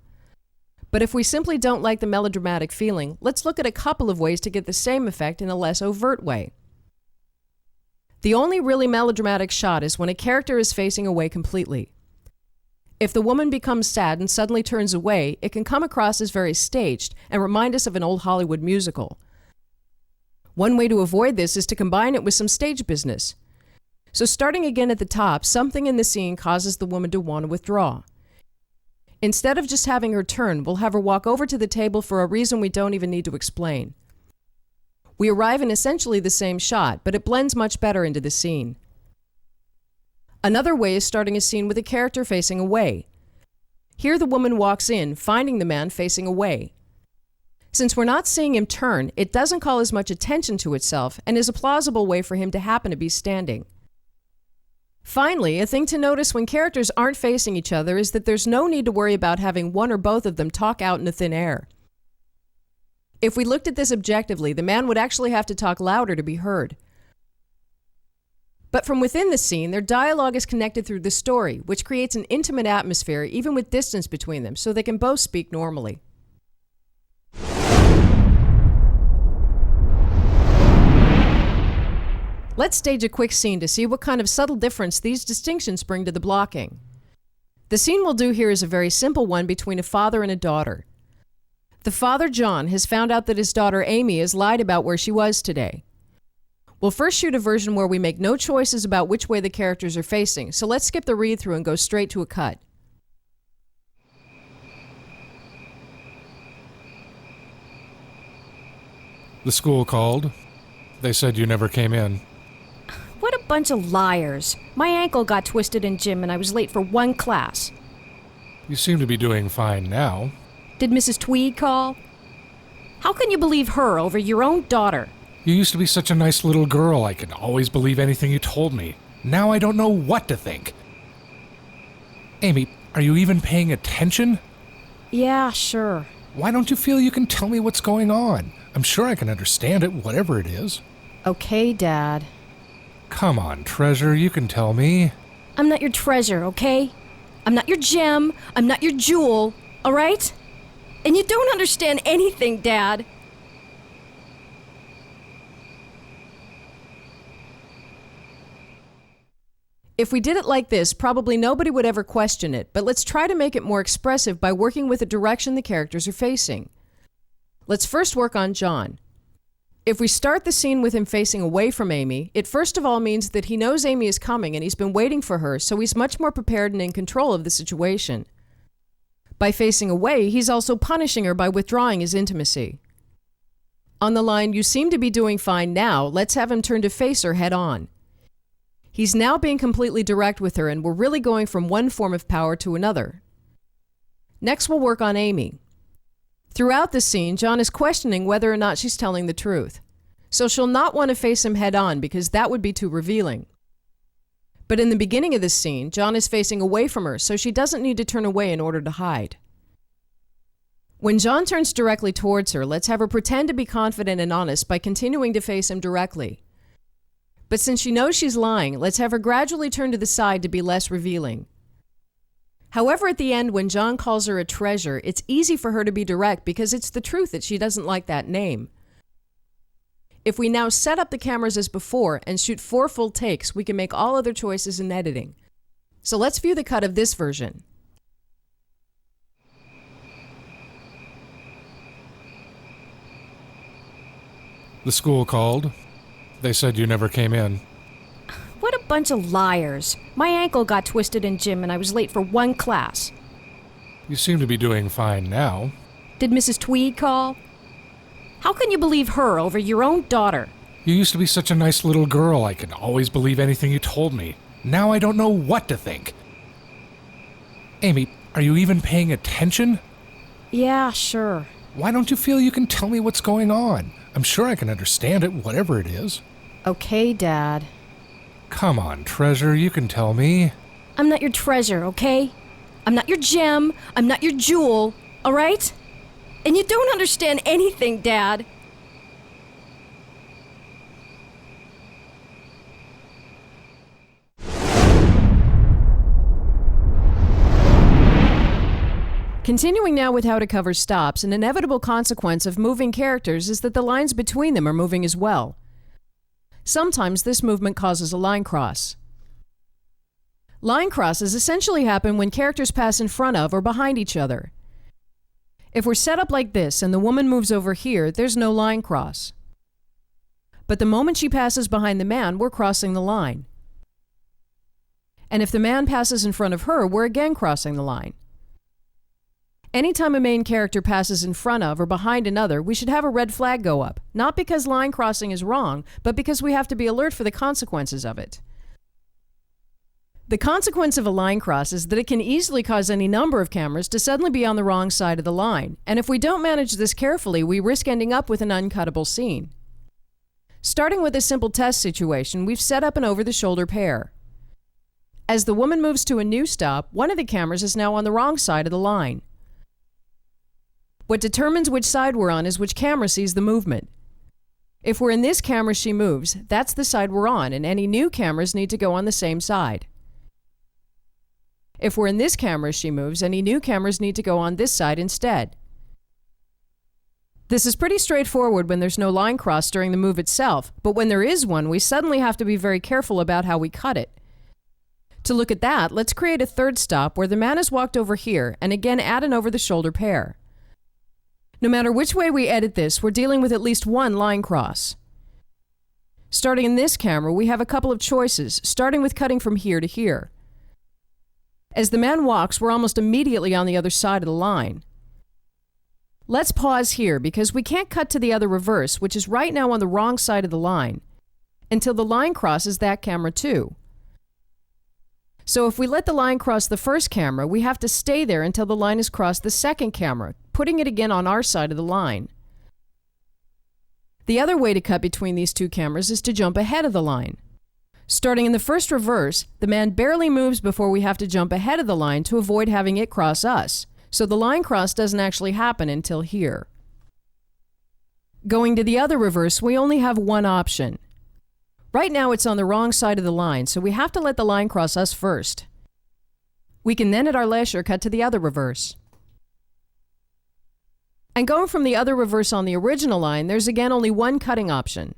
But if we simply don't like the melodramatic feeling, let's look at a couple of ways to get the same effect in a less overt way. The only really melodramatic shot is when a character is facing away completely. If the woman becomes sad and suddenly turns away, it can come across as very staged and remind us of an old Hollywood musical. One way to avoid this is to combine it with some stage business. So starting again at the top, something in the scene causes the woman to want to withdraw. Instead of just having her turn, we'll have her walk over to the table for a reason we don't even need to explain. We arrive in essentially the same shot, but it blends much better into the scene. Another way is starting a scene with a character facing away. Here the woman walks in, finding the man facing away. Since we're not seeing him turn, it doesn't call as much attention to itself and is a plausible way for him to happen to be standing. Finally, a thing to notice when characters aren't facing each other is that there's no need to worry about having one or both of them talk out in the thin air. If we looked at this objectively, the man would actually have to talk louder to be heard. But from within the scene, their dialogue is connected through the story, which creates an intimate atmosphere even with distance between them, so they can both speak normally. Let's stage a quick scene to see what kind of subtle difference these distinctions bring to the blocking. The scene we'll do here is a very simple one between a father and a daughter. The father, John, has found out that his daughter, Amy, has lied about where she was today. We'll first shoot a version where we make no choices about which way the characters are facing, so let's skip the read-through and go straight to a cut. The school called. They said you never came in. What a bunch of liars. My ankle got twisted in gym and I was late for one class. You seem to be doing fine now. Did Mrs. Tweed call? How can you believe her over your own daughter? You used to be such a nice little girl. I could always believe anything you told me. Now I don't know what to think. Amy, are you even paying attention? Yeah, sure. Why don't you feel you can tell me what's going on? I'm sure I can understand it, whatever it is. Okay, Dad. Come on, treasure, you can tell me. I'm not your treasure, okay? I'm not your gem. I'm not your jewel, all right? And you don't understand anything, Dad. If we did it like this, probably nobody would ever question it, but let's try to make it more expressive by working with the direction the characters are facing. Let's first work on John. If we start the scene with him facing away from Amy, it first of all means that he knows Amy is coming and he's been waiting for her, so he's much more prepared and in control of the situation. By facing away, he's also punishing her by withdrawing his intimacy. On the line, "You seem to be doing fine now," let's have him turn to face her head on. He's now being completely direct with her, and we're really going from one form of power to another. Next, we'll work on Amy. Throughout the scene, John is questioning whether or not she's telling the truth. So she'll not want to face him head on because that would be too revealing. But in the beginning of this scene, John is facing away from her, so she doesn't need to turn away in order to hide. When John turns directly towards her, let's have her pretend to be confident and honest by continuing to face him directly. But since she knows she's lying, let's have her gradually turn to the side to be less revealing. However, at the end, when John calls her a treasure, it's easy for her to be direct because it's the truth that she doesn't like that name. If we now set up the cameras as before and shoot 4 full takes, we can make all other choices in editing. So let's view the cut of this version. The school called. They said you never came in. What a bunch of liars. My ankle got twisted in gym and I was late for 1 class. You seem to be doing fine now. Did Mrs. Tweed call? How can you believe her over your own daughter? You used to be such a nice little girl. I could always believe anything you told me. Now I don't know what to think. Amy, are you even paying attention? Yeah, sure. Why don't you feel you can tell me what's going on? I'm sure I can understand it, whatever it is. Okay, Dad. Come on, treasure, you can tell me. I'm not your treasure, okay? I'm not your gem. I'm not your jewel, all right? And you don't understand anything, Dad. Continuing now with how to cover stops, an inevitable consequence of moving characters is that the lines between them are moving as well. Sometimes this movement causes a line cross. Line crosses essentially happen when characters pass in front of or behind each other. If we're set up like this and the woman moves over here, there's no line cross. But the moment she passes behind the man, we're crossing the line. And if the man passes in front of her, we're again crossing the line. Anytime a main character passes in front of or behind another, we should have a red flag go up, not because line crossing is wrong, but because we have to be alert for the consequences of it. The consequence of a line cross is that it can easily cause any number of cameras to suddenly be on the wrong side of the line, and if we don't manage this carefully, we risk ending up with an uncuttable scene. Starting with a simple test situation, we've set up an over-the-shoulder pair. As the woman moves to a new stop, one of the cameras is now on the wrong side of the line. What determines which side we're on is which camera sees the movement. If we're in this camera she moves, that's the side we're on, and any new cameras need to go on the same side. If we're in this camera she moves, any new cameras need to go on this side instead. This is pretty straightforward when there's no line cross during the move itself, but when there is one, we suddenly have to be very careful about how we cut it. To look at that, let's create a third stop where the man has walked over here, and again add an over-the-shoulder pair. No matter which way we edit this, we're dealing with at least one line cross. Starting in this camera, we have a couple of choices, starting with cutting from here to here. As the man walks, we're almost immediately on the other side of the line. Let's pause here because we can't cut to the other reverse, which is right now on the wrong side of the line, until the line crosses that camera too. So if we let the line cross the first camera, we have to stay there until the line has crossed the second camera, putting it again on our side of the line. The other way to cut between these two cameras is to jump ahead of the line. Starting in the first reverse, the man barely moves before we have to jump ahead of the line to avoid having it cross us, so the line cross doesn't actually happen until here. Going to the other reverse, we only have one option. Right now it's on the wrong side of the line, so we have to let the line cross us first. We can then at our leisure cut to the other reverse. And going from the other reverse on the original line, there's again only one cutting option.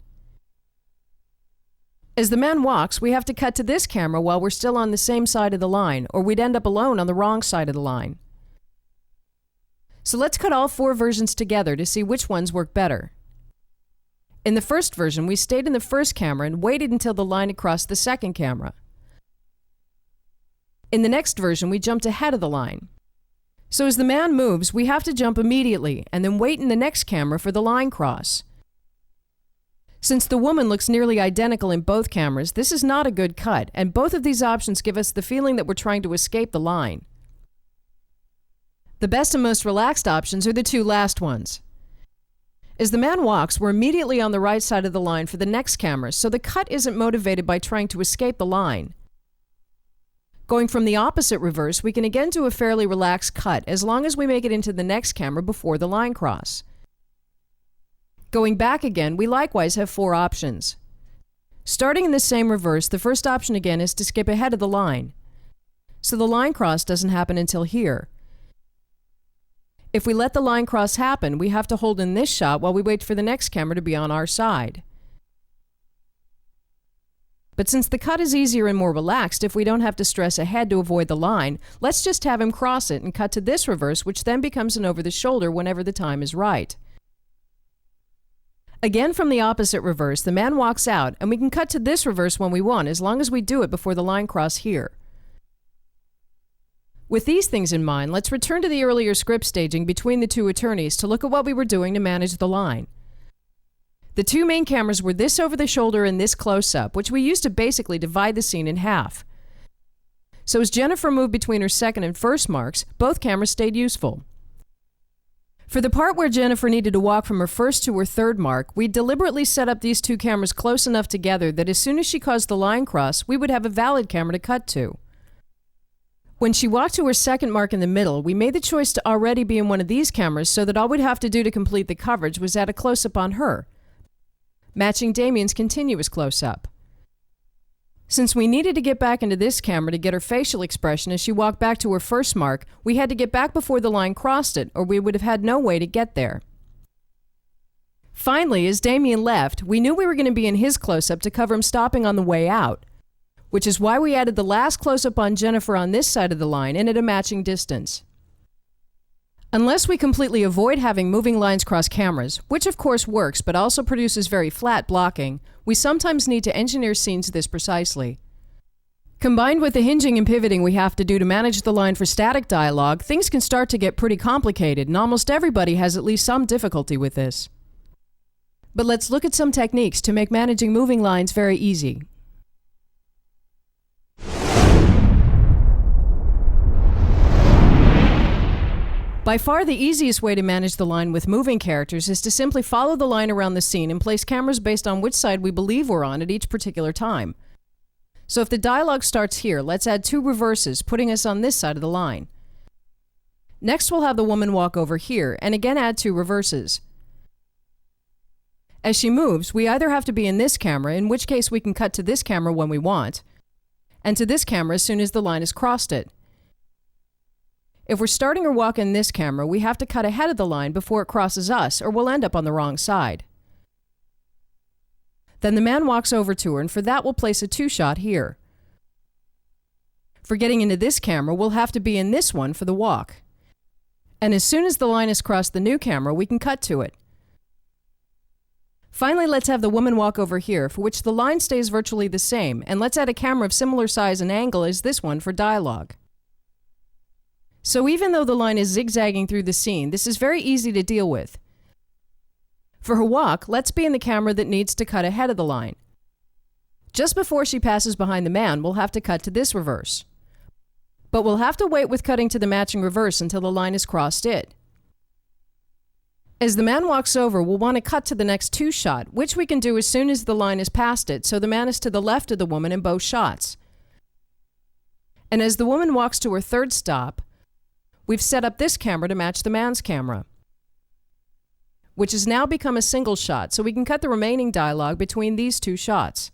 As the man walks, we have to cut to this camera while we're still on the same side of the line, or we'd end up alone on the wrong side of the line. So let's cut all 4 versions together to see which ones work better. In the first version, we stayed in the first camera and waited until the line had crossed the second camera. In the next version, we jumped ahead of the line. So as the man moves, we have to jump immediately and then wait in the next camera for the line cross. Since the woman looks nearly identical in both cameras, this is not a good cut, and both of these options give us the feeling that we're trying to escape the line. The best and most relaxed options are the 2 last ones. As the man walks, we're immediately on the right side of the line for the next camera, so the cut isn't motivated by trying to escape the line. Going from the opposite reverse, we can again do a fairly relaxed cut as long as we make it into the next camera before the line cross. Going back again, we likewise have 4 options. Starting in the same reverse, the first option again is to skip ahead of the line. So the line cross doesn't happen until here. If we let the line cross happen, we have to hold in this shot while we wait for the next camera to be on our side. But since the cut is easier and more relaxed if we don't have to stress ahead to avoid the line, let's just have him cross it and cut to this reverse, which then becomes an over the shoulder whenever the time is right. Again from the opposite reverse, the man walks out, and we can cut to this reverse when we want, as long as we do it before the line cross here. With these things in mind, let's return to the earlier script staging between the 2 attorneys to look at what we were doing to manage the line. The 2 main cameras were this over the shoulder and this close-up, which we used to basically divide the scene in half. So as Jennifer moved between her second and first marks, both cameras stayed useful. For the part where Jennifer needed to walk from her first to her third mark, we deliberately set up these 2 cameras close enough together that as soon as she caused the line cross, we would have a valid camera to cut to. When she walked to her second mark in the middle, we made the choice to already be in one of these cameras so that all we'd have to do to complete the coverage was add a close-up on her, matching Damien's continuous close-up. Since we needed to get back into this camera to get her facial expression as she walked back to her first mark, we had to get back before the line crossed it, or we would have had no way to get there. Finally, as Damien left, we knew we were going to be in his close-up to cover him stopping on the way out, which is why we added the last close-up on Jennifer on this side of the line and at a matching distance. Unless we completely avoid having moving lines cross cameras, which of course works but also produces very flat blocking, we sometimes need to engineer scenes this precisely. Combined with the hinging and pivoting we have to do to manage the line for static dialogue, things can start to get pretty complicated, and almost everybody has at least some difficulty with this. But let's look at some techniques to make managing moving lines very easy. By far the easiest way to manage the line with moving characters is to simply follow the line around the scene and place cameras based on which side we believe we're on at each particular time. So if the dialogue starts here, let's add 2 reverses, putting us on this side of the line. Next we'll have the woman walk over here, and again add 2 reverses. As she moves, we either have to be in this camera, in which case we can cut to this camera when we want, and to this camera as soon as the line has crossed it. If we're starting her walk in this camera, we have to cut ahead of the line before it crosses us, or we'll end up on the wrong side. Then the man walks over to her, and for that we'll place a 2-shot here. For getting into this camera, we'll have to be in this one for the walk. And as soon as the line has crossed the new camera, we can cut to it. Finally, let's have the woman walk over here, for which the line stays virtually the same, and let's add a camera of similar size and angle as this one for dialogue. So even though the line is zigzagging through the scene, this is very easy to deal with. For her walk, let's be in the camera that needs to cut ahead of the line. Just before she passes behind the man, we'll have to cut to this reverse. But we'll have to wait with cutting to the matching reverse until the line has crossed it. As the man walks over, we'll want to cut to the next 2-shot, which we can do as soon as the line is past it, so the man is to the left of the woman in both shots. And as the woman walks to her third stop, we've set up this camera to match the man's camera, which has now become a single shot, so we can cut the remaining dialogue between these 2 shots.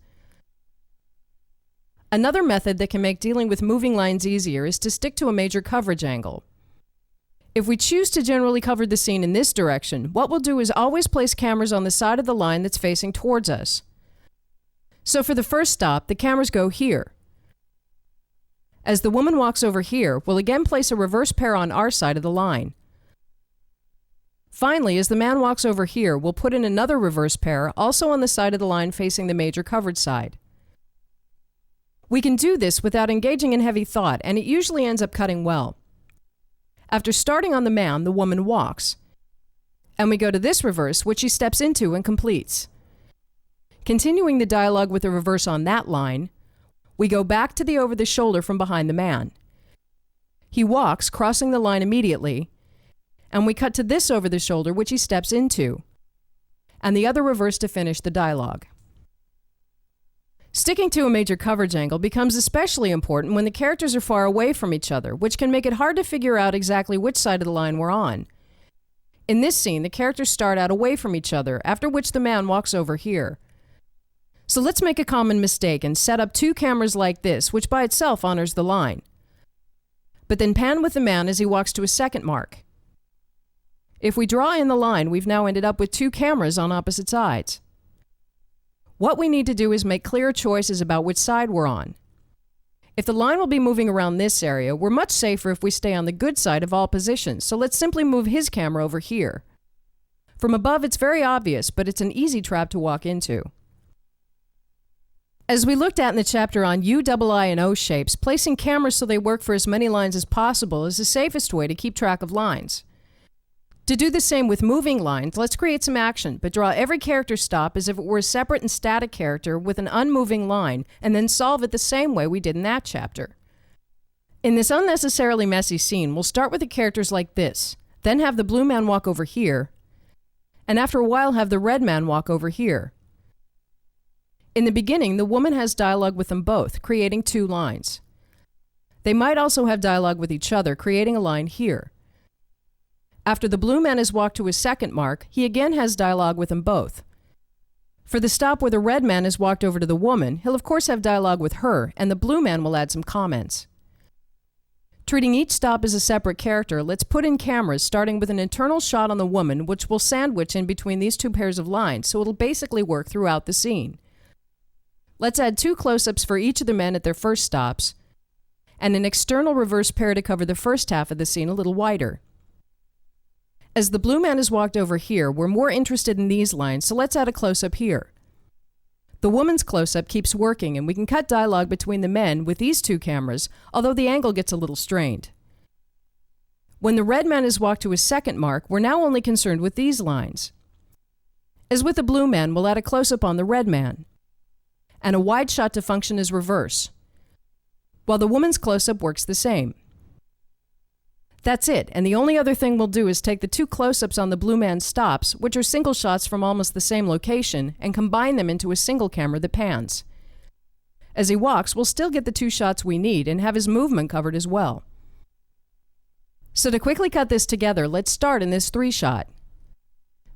Another method that can make dealing with moving lines easier is to stick to a major coverage angle. If we choose to generally cover the scene in this direction, what we'll do is always place cameras on the side of the line that's facing towards us. So for the first stop, the cameras go here. As the woman walks over here, we'll again place a reverse pair on our side of the line. Finally, as the man walks over here, we'll put in another reverse pair, also on the side of the line facing the major covered side. We can do this without engaging in heavy thought, and it usually ends up cutting well. After starting on the man, the woman walks, and we go to this reverse, which she steps into and completes. Continuing the dialogue with a reverse on that line, we go back to the over the shoulder from behind the man. He walks, crossing the line immediately, and we cut to this over the shoulder, which he steps into, and the other reverse to finish the dialogue. Sticking to a major coverage angle becomes especially important when the characters are far away from each other, which can make it hard to figure out exactly which side of the line we're on. In this scene, the characters start out away from each other, after which the man walks over here. So let's make a common mistake and set up 2 cameras like this, which by itself honors the line. But then pan with the man as he walks to a second mark. If we draw in the line, we've now ended up with 2 cameras on opposite sides. What we need to do is make clear choices about which side we're on. If the line will be moving around this area, we're much safer if we stay on the good side of all positions, so let's simply move his camera over here. From above, it's very obvious, but it's an easy trap to walk into. As we looked at in the chapter on U, I, and O shapes, placing cameras so they work for as many lines as possible is the safest way to keep track of lines. To do the same with moving lines, let's create some action, but draw every character stop as if it were a separate and static character with an unmoving line, and then solve it the same way we did in that chapter. In this unnecessarily messy scene, we'll start with the characters like this, then have the blue man walk over here, and after a while have the red man walk over here. In the beginning, the woman has dialogue with them both, creating 2 lines. They might also have dialogue with each other, creating a line here. After the blue man has walked to his second mark, he again has dialogue with them both. For the stop where the red man has walked over to the woman, he'll of course have dialogue with her, and the blue man will add some comments. Treating each stop as a separate character, let's put in cameras starting with an internal shot on the woman, which will sandwich in between these 2 pairs of lines, so it'll basically work throughout the scene. Let's add 2 close-ups for each of the men at their first stops, and an external reverse pair to cover the first half of the scene a little wider. As the blue man has walked over here, we're more interested in these lines, so let's add a close-up here. The woman's close-up keeps working, and we can cut dialogue between the men with these 2 cameras, although the angle gets a little strained. When the red man has walked to his second mark, we're now only concerned with these lines. As with the blue man, we'll add a close-up on the red man, and a wide shot to function as reverse, while the woman's close-up works the same. That's it, and the only other thing we'll do is take the 2 close-ups on the blue man's stops, which are single shots from almost the same location, and combine them into a single camera that pans. As he walks, we'll still get the 2 shots we need and have his movement covered as well. So to quickly cut this together, let's start in this 3-shot.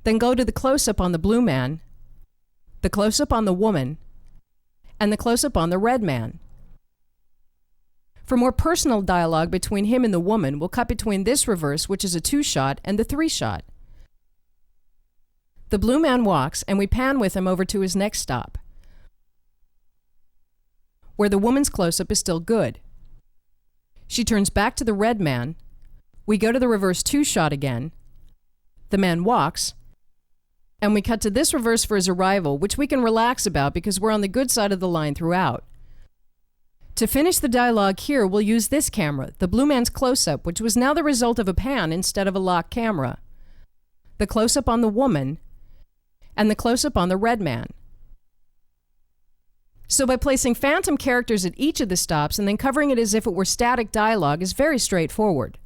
Then go to the close-up on the blue man, the close-up on the woman, and the close-up on the red man. For more personal dialogue between him and the woman, we'll cut between this reverse, which is a 2-shot, and the 3-shot. The blue man walks, and we pan with him over to his next stop, where the woman's close-up is still good. She turns back to the red man. We go to the reverse 2-shot again. The man walks, and we cut to this reverse for his arrival, which we can relax about because we're on the good side of the line throughout. To finish the dialogue here, we'll use this camera, the blue man's close-up, which was now the result of a pan instead of a locked camera, the close-up on the woman, and the close-up on the red man. So by placing phantom characters at each of the stops and then covering it as if it were static dialogue is very straightforward.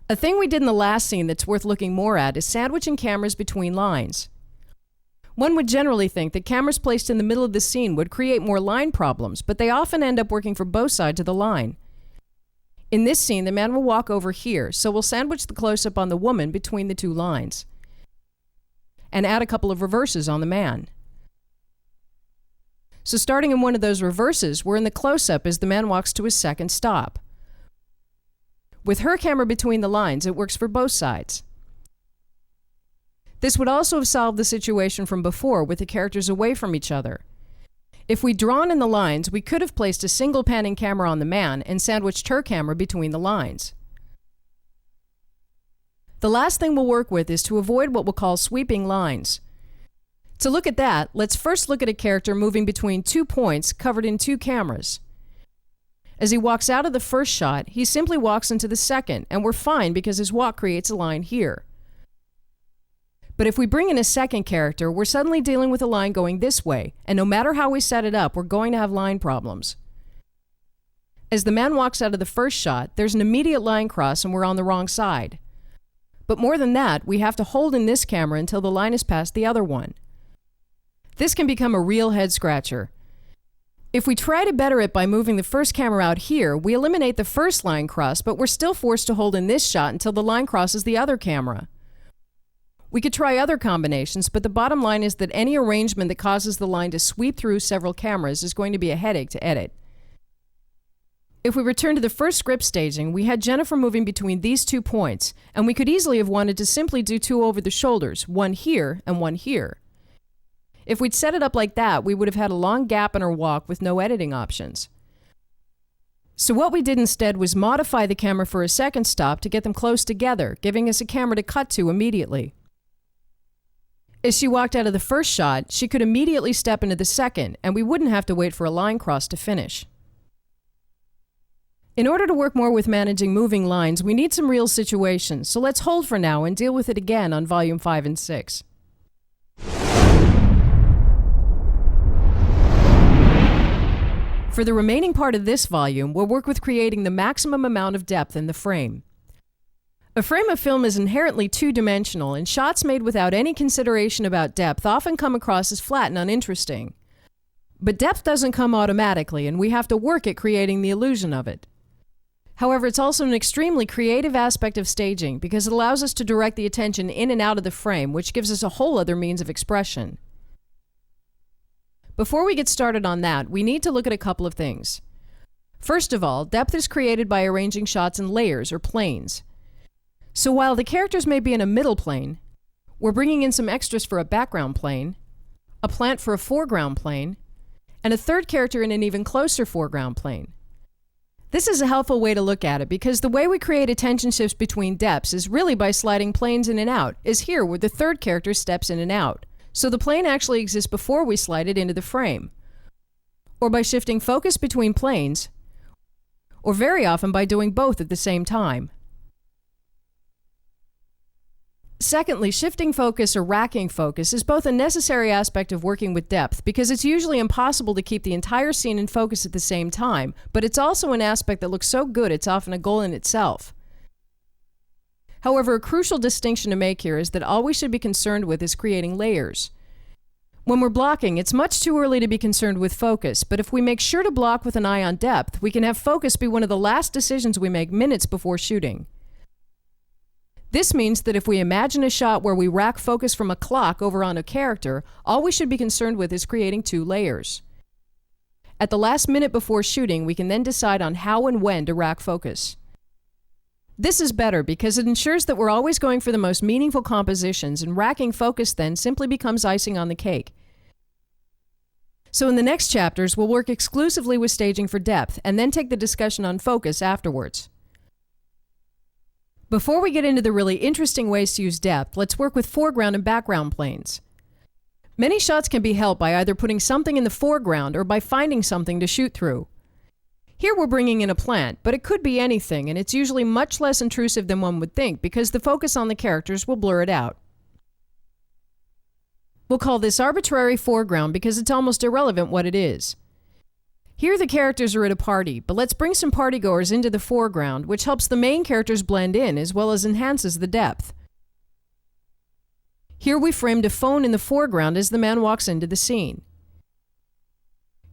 A thing we did in the last scene that's worth looking more at is sandwiching cameras between lines. One would generally think that cameras placed in the middle of the scene would create more line problems, but they often end up working for both sides of the line. In this scene, the man will walk over here, so we'll sandwich the close-up on the woman between the 2 lines, and add a couple of reverses on the man. So starting in one of those reverses, we're in the close-up as the man walks to his second stop. With her camera between the lines, it works for both sides. This would also have solved the situation from before with the characters away from each other. If we'd drawn in the lines, we could have placed a single panning camera on the man and sandwiched her camera between the lines. The last thing we'll work with is to avoid what we'll call sweeping lines. To look at that, let's first look at a character moving between 2 points covered in 2 cameras. As he walks out of the first shot, he simply walks into the second, and we're fine because his walk creates a line here. But if we bring in a second character, we're suddenly dealing with a line going this way, and no matter how we set it up, we're going to have line problems. As the man walks out of the first shot, there's an immediate line cross and we're on the wrong side. But more than that, we have to hold in this camera until the line is past the other one. This can become a real head scratcher. If we try to better it by moving the first camera out here, we eliminate the first line cross, but we're still forced to hold in this shot until the line crosses the other camera. We could try other combinations, but the bottom line is that any arrangement that causes the line to sweep through several cameras is going to be a headache to edit. If we return to the first script staging, we had Jennifer moving between these 2 points, and we could easily have wanted to simply do 2 over the shoulders, one here and one here. If we'd set it up like that, we would have had a long gap in her walk with no editing options. So what we did instead was modify the camera for a second stop to get them close together, giving us a camera to cut to immediately. As she walked out of the first shot, she could immediately step into the second, and we wouldn't have to wait for a line cross to finish. In order to work more with managing moving lines, we need some real situations, so let's hold for now and deal with it again on Volume 5 and 6. For the remaining part of this volume, we'll work with creating the maximum amount of depth in the frame. A frame of film is inherently two-dimensional, and shots made without any consideration about depth often come across as flat and uninteresting. But depth doesn't come automatically, and we have to work at creating the illusion of it. However, it's also an extremely creative aspect of staging because it allows us to direct the attention in and out of the frame, which gives us a whole other means of expression. Before we get started on that, we need to look at a couple of things. First of all, depth is created by arranging shots in layers or planes. So while the characters may be in a middle plane, we're bringing in some extras for a background plane, a plant for a foreground plane, and a third character in an even closer foreground plane. This is a helpful way to look at it because the way we create attention shifts between depths is really by sliding planes in and out, as here where the third character steps in and out. So the plane actually exists before we slide it into the frame. Or by shifting focus between planes, or very often by doing both at the same time. Secondly, shifting focus or racking focus is both a necessary aspect of working with depth because it's usually impossible to keep the entire scene in focus at the same time, but it's also an aspect that looks so good it's often a goal in itself. However, a crucial distinction to make here is that all we should be concerned with is creating layers. When we're blocking, it's much too early to be concerned with focus, but if we make sure to block with an eye on depth, we can have focus be one of the last decisions we make minutes before shooting. This means that if we imagine a shot where we rack focus from a clock over on a character, all we should be concerned with is creating 2 layers. At the last minute before shooting, we can then decide on how and when to rack focus. This is better because it ensures that we're always going for the most meaningful compositions, and racking focus then simply becomes icing on the cake. So in the next chapters, we'll work exclusively with staging for depth, and then take the discussion on focus afterwards. Before we get into the really interesting ways to use depth, let's work with foreground and background planes. Many shots can be helped by either putting something in the foreground or by finding something to shoot through. Here we're bringing in a plant, but it could be anything, and it's usually much less intrusive than one would think because the focus on the characters will blur it out. We'll call this arbitrary foreground because it's almost irrelevant what it is. Here the characters are at a party, but let's bring some partygoers into the foreground, which helps the main characters blend in as well as enhances the depth. Here we framed a phone in the foreground as the man walks into the scene.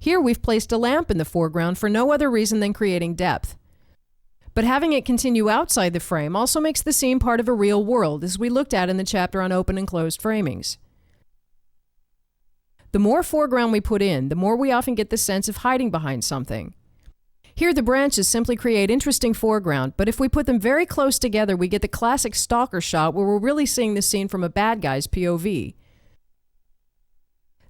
Here we've placed a lamp in the foreground for no other reason than creating depth. But having it continue outside the frame also makes the scene part of a real world, as we looked at in the chapter on open and closed framings. The more foreground we put in, the more we often get the sense of hiding behind something. Here the branches simply create interesting foreground, but if we put them very close together, we get the classic stalker shot where we're really seeing the scene from a bad guy's POV.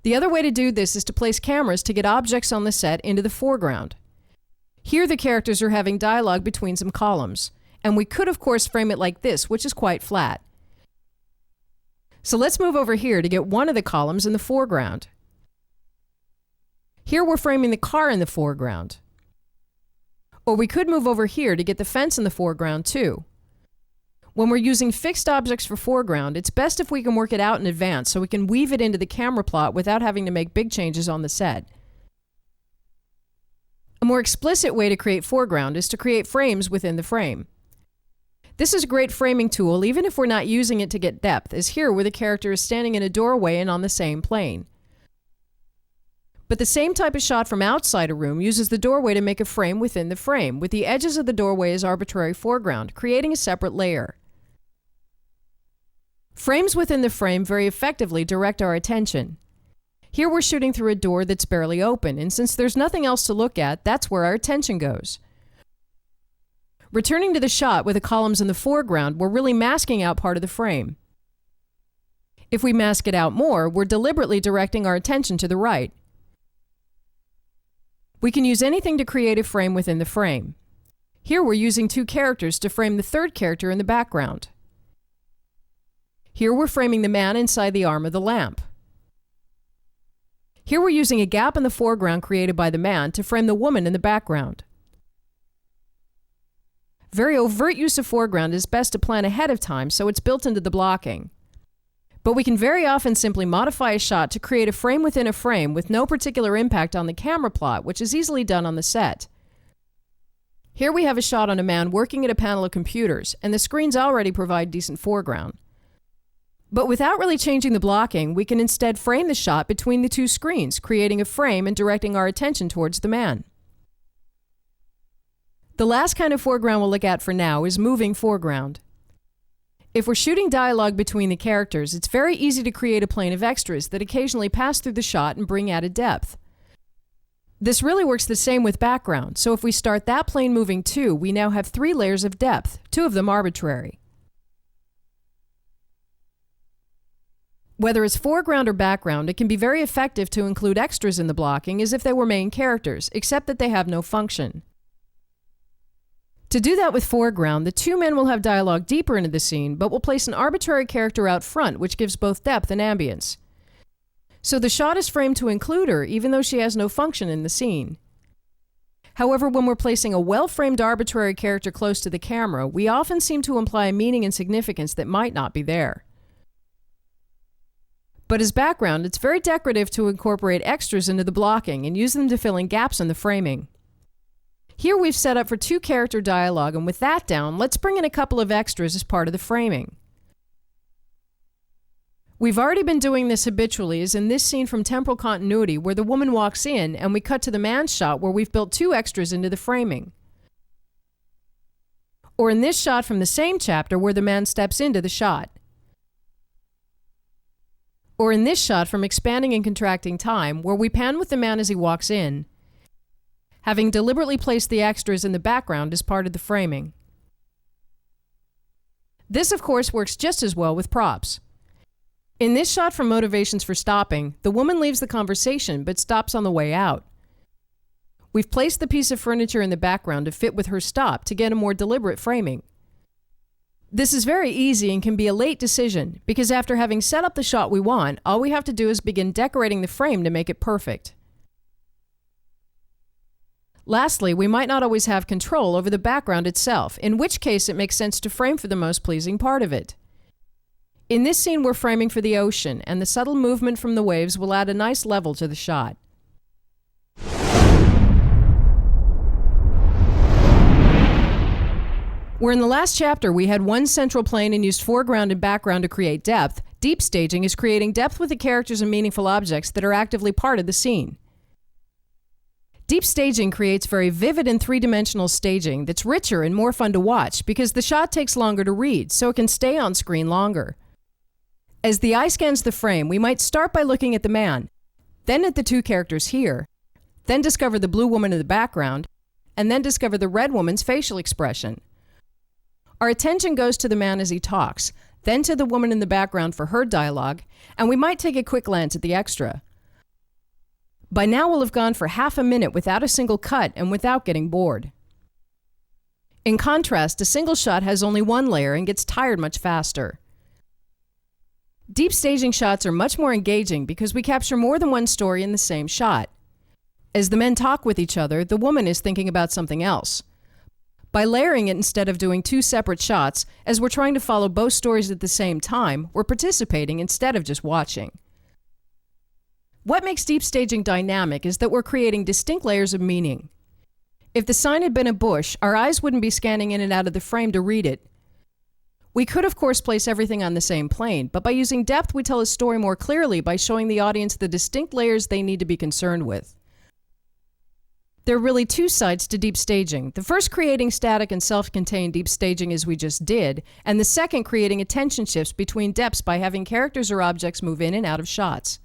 The other way to do this is to place cameras to get objects on the set into the foreground. Here the characters are having dialogue between some columns, and we could of course frame it like this, which is quite flat. So let's move over here to get one of the columns in the foreground. Here we're framing the car in the foreground. Or we could move over here to get the fence in the foreground too. When we're using fixed objects for foreground, it's best if we can work it out in advance so we can weave it into the camera plot without having to make big changes on the set. A more explicit way to create foreground is to create frames within the frame. This is a great framing tool even if we're not using it to get depth, as here where the character is standing in a doorway and on the same plane. But the same type of shot from outside a room uses the doorway to make a frame within the frame, with the edges of the doorway as arbitrary foreground, creating a separate layer. Frames within the frame very effectively direct our attention. Here we're shooting through a door that's barely open, and since there's nothing else to look at, that's where our attention goes. Returning to the shot with the columns in the foreground, we're really masking out part of the frame. If we mask it out more, we're deliberately directing our attention to the right. We can use anything to create a frame within the frame. Here we're using two characters to frame the third character in the background. Here we're framing the man inside the arm of the lamp. Here we're using a gap in the foreground created by the man to frame the woman in the background. Very overt use of foreground is best to plan ahead of time so it's built into the blocking. But we can very often simply modify a shot to create a frame within a frame with no particular impact on the camera plot, which is easily done on the set. Here we have a shot on a man working at a panel of computers, and the screens already provide decent foreground. But without really changing the blocking, we can instead frame the shot between the two screens, creating a frame and directing our attention towards the man. The last kind of foreground we'll look at for now is moving foreground. If we're shooting dialogue between the characters, it's very easy to create a plane of extras that occasionally pass through the shot and bring added depth. This really works the same with background, so if we start that plane moving too, we now have 3 layers of depth, 2 of them arbitrary. Whether it's foreground or background, it can be very effective to include extras in the blocking as if they were main characters, except that they have no function. To do that with foreground, the 2 men will have dialogue deeper into the scene, but we'll place an arbitrary character out front, which gives both depth and ambience. So the shot is framed to include her, even though she has no function in the scene. However, when we're placing a well-framed arbitrary character close to the camera, we often seem to imply a meaning and significance that might not be there. But as background, it's very decorative to incorporate extras into the blocking and use them to fill in gaps in the framing. Here we've set up for 2 character dialogue, and with that down, let's bring in a couple of extras as part of the framing. We've already been doing this habitually, as in this scene from Temporal Continuity where the woman walks in and we cut to the man's shot where we've built 2 extras into the framing. Or in this shot from the same chapter where the man steps into the shot. Or in this shot from Expanding and Contracting Time where we pan with the man as he walks in, having deliberately placed the extras in the background as part of the framing. This, of course, works just as well with props. In this shot from Motivations for Stopping, the woman leaves the conversation but stops on the way out. We've placed the piece of furniture in the background to fit with her stop to get a more deliberate framing. This is very easy and can be a late decision because after having set up the shot we want, all we have to do is begin decorating the frame to make it perfect. Lastly, we might not always have control over the background itself, in which case it makes sense to frame for the most pleasing part of it. In this scene, we're framing for the ocean, and the subtle movement from the waves will add a nice level to the shot. Where in the last chapter we had one central plane and used foreground and background to create depth, deep staging is creating depth with the characters and meaningful objects that are actively part of the scene. Deep staging creates very vivid and three-dimensional staging that's richer and more fun to watch because the shot takes longer to read, so it can stay on screen longer. As the eye scans the frame, we might start by looking at the man, then at the 2 characters here, then discover the blue woman in the background, and then discover the red woman's facial expression. Our attention goes to the man as he talks, then to the woman in the background for her dialogue, and we might take a quick glance at the extra. By now we'll have gone for half a minute without a single cut and without getting bored. In contrast, a single shot has only 1 layer and gets tired much faster. Deep staging shots are much more engaging because we capture more than one story in the same shot. As the men talk with each other, the woman is thinking about something else. By layering it instead of doing 2 separate shots, as we're trying to follow both stories at the same time, we're participating instead of just watching. What makes deep staging dynamic is that we're creating distinct layers of meaning. If the sign had been a bush, our eyes wouldn't be scanning in and out of the frame to read it. We could, of course, place everything on the same plane, but by using depth, we tell a story more clearly by showing the audience the distinct layers they need to be concerned with. There are really two sides to deep staging. The first, creating static and self-contained deep staging as we just did, and the second, creating attention shifts between depths by having characters or objects move in and out of shots.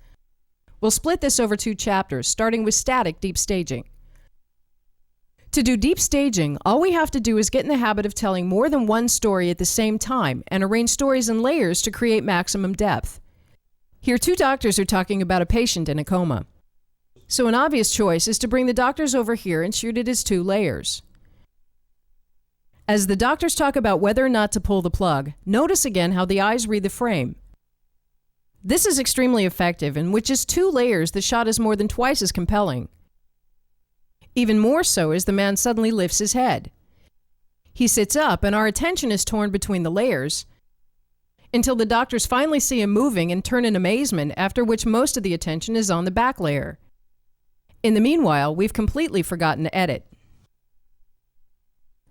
We'll split this over 2 chapters, starting with static deep staging. To do deep staging, all we have to do is get in the habit of telling more than one story at the same time and arrange stories in layers to create maximum depth. Here, 2 doctors are talking about a patient in a coma. So an obvious choice is to bring the doctors over here and shoot it as 2 layers. As the doctors talk about whether or not to pull the plug, notice again how the eyes read the frame. This is extremely effective, and with just 2 layers, the shot is more than twice as compelling. Even more so as the man suddenly lifts his head. He sits up, and our attention is torn between the layers until the doctors finally see him moving and turn in amazement, after which most of the attention is on the back layer. In the meanwhile, we've completely forgotten to edit.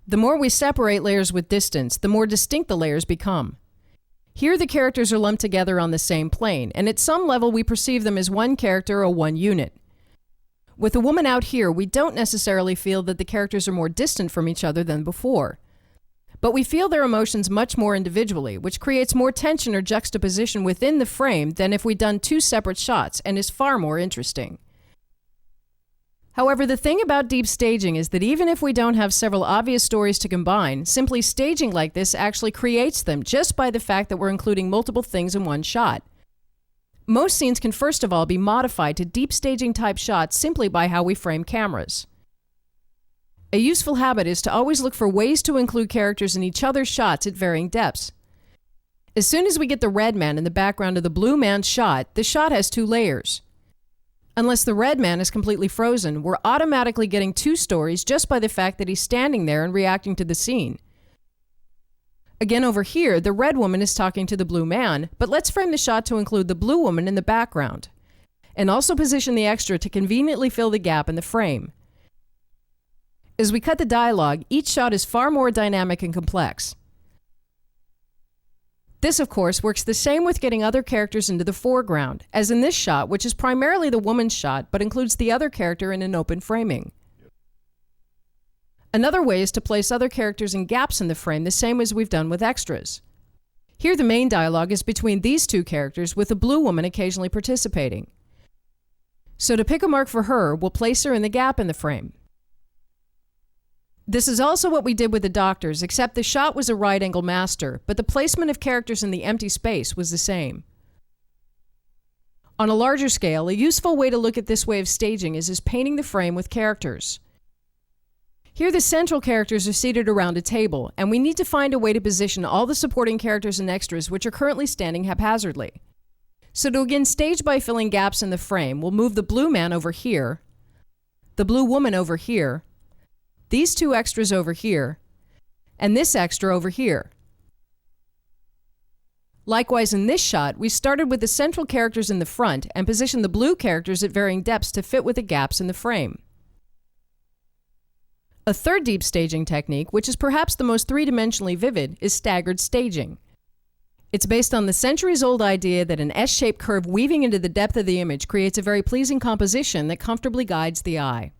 The more we separate layers with distance, the more distinct the layers become. Here the characters are lumped together on the same plane, and at some level we perceive them as one character or one unit. With the woman out here, we don't necessarily feel that the characters are more distant from each other than before. But we feel their emotions much more individually, which creates more tension or juxtaposition within the frame than if we'd done 2 separate shots, and is far more interesting. However, the thing about deep staging is that even if we don't have several obvious stories to combine, simply staging like this actually creates them just by the fact that we're including multiple things in one shot. Most scenes can first of all be modified to deep staging type shots simply by how we frame cameras. A useful habit is to always look for ways to include characters in each other's shots at varying depths. As soon as we get the red man in the background of the blue man's shot, the shot has 2 layers. Unless the red man is completely frozen, we're automatically getting 2 stories just by the fact that he's standing there and reacting to the scene. Again, over here, the red woman is talking to the blue man, but let's frame the shot to include the blue woman in the background, and also position the extra to conveniently fill the gap in the frame. As we cut the dialogue, each shot is far more dynamic and complex. This, of course, works the same with getting other characters into the foreground, as in this shot, which is primarily the woman's shot, but includes the other character in an open framing. Another way is to place other characters in gaps in the frame, the same as we've done with extras. Here the main dialogue is between these 2 characters, with the blue woman occasionally participating. So to pick a mark for her, we'll place her in the gap in the frame. This is also what we did with the doctors, except the shot was a right-angle master, but the placement of characters in the empty space was the same. On a larger scale, a useful way to look at this way of staging is as painting the frame with characters. Here the central characters are seated around a table, and we need to find a way to position all the supporting characters and extras which are currently standing haphazardly. So to again stage by filling gaps in the frame, we'll move the blue man over here, the blue woman over here, these 2 extras over here, and this extra over here. Likewise, in this shot, we started with the central characters in the front and positioned the blue characters at varying depths to fit with the gaps in the frame. A third deep staging technique, which is perhaps the most 3-dimensionally vivid, is staggered staging. It's based on the centuries-old idea that an S-shaped curve weaving into the depth of the image creates a very pleasing composition that comfortably guides the eye.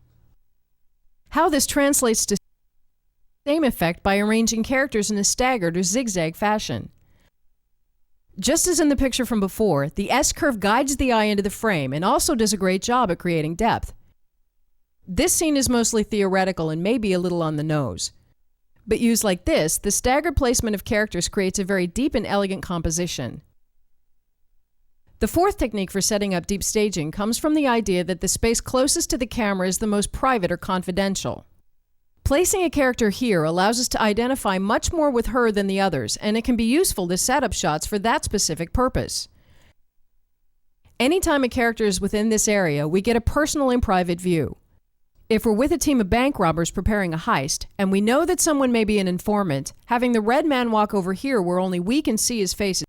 How this translates to the same effect by arranging characters in a staggered or zigzag fashion. Just as in the picture from before, the S-curve guides the eye into the frame and also does a great job at creating depth. This scene is mostly theoretical and may be a little on the nose. But used like this, the staggered placement of characters creates a very deep and elegant composition. The fourth technique for setting up deep staging comes from the idea that the space closest to the camera is the most private or confidential. Placing a character here allows us to identify much more with her than the others, and it can be useful to set up shots for that specific purpose. Anytime a character is within this area, we get a personal and private view. If we're with a team of bank robbers preparing a heist, and we know that someone may be an informant, having the red man walk over here where only we can see his face.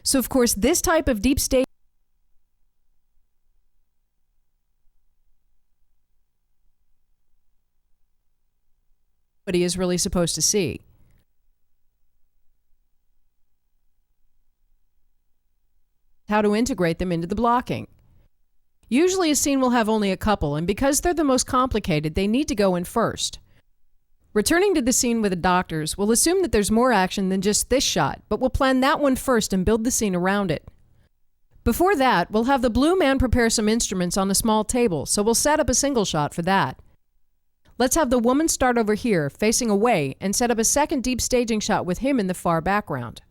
So of course, this type of deep staging nobody is really supposed to see. How to integrate them into the blocking. Usually a scene will have only a couple, and because they're the most complicated, they need to go in first. Returning to the scene with the doctors, we'll assume that there's more action than just this shot, but we'll plan that one first and build the scene around it. Before that, we'll have the blue man prepare some instruments on a small table, so we'll set up a single shot for that. Let's have the woman start over here, facing away, and set up a second deep staging shot with him in the far background.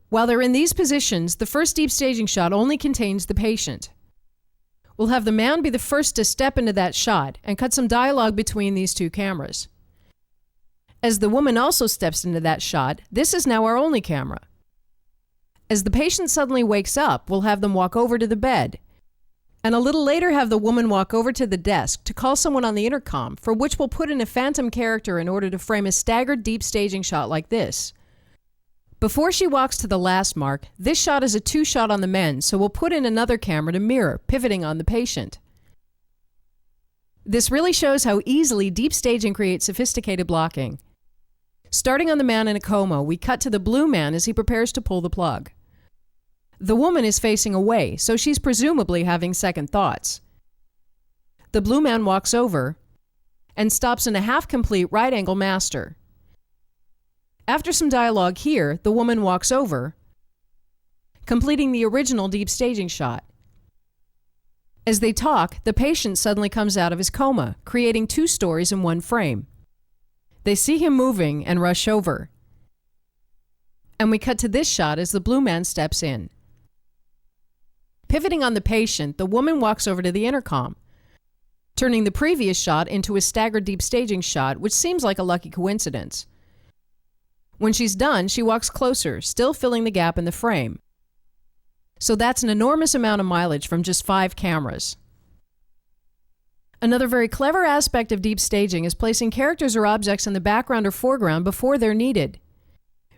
While they're in these positions, the first deep staging shot only contains the patient. We'll have the man be the first to step into that shot and cut some dialogue between these two cameras. As the woman also steps into that shot, this is now our only camera. As the patient suddenly wakes up, we'll have them walk over to the bed, and a little later have the woman walk over to the desk to call someone on the intercom, for which we'll put in a phantom character in order to frame a staggered deep staging shot like this. Before she walks to the last mark, this shot is a two-shot on the men, so we'll put in another camera to mirror, pivoting on the patient. This really shows how easily deep staging creates sophisticated blocking. Starting on the man in a coma, we cut to the blue man as he prepares to pull the plug. The woman is facing away, so she's presumably having second thoughts. The blue man walks over and stops in a half-complete right-angle master. After some dialogue here, the woman walks over, completing the original deep staging shot. As they talk, the patient suddenly comes out of his coma, creating two stories in one frame. They see him moving and rush over. And we cut to this shot as the blue man steps in. Pivoting on the patient, the woman walks over to the intercom, turning the previous shot into a staggered deep staging shot, which seems like a lucky coincidence. When she's done, she walks closer, still filling the gap in the frame. So that's an enormous amount of mileage from just 5 cameras. Another very clever aspect of deep staging is placing characters or objects in the background or foreground before they're needed.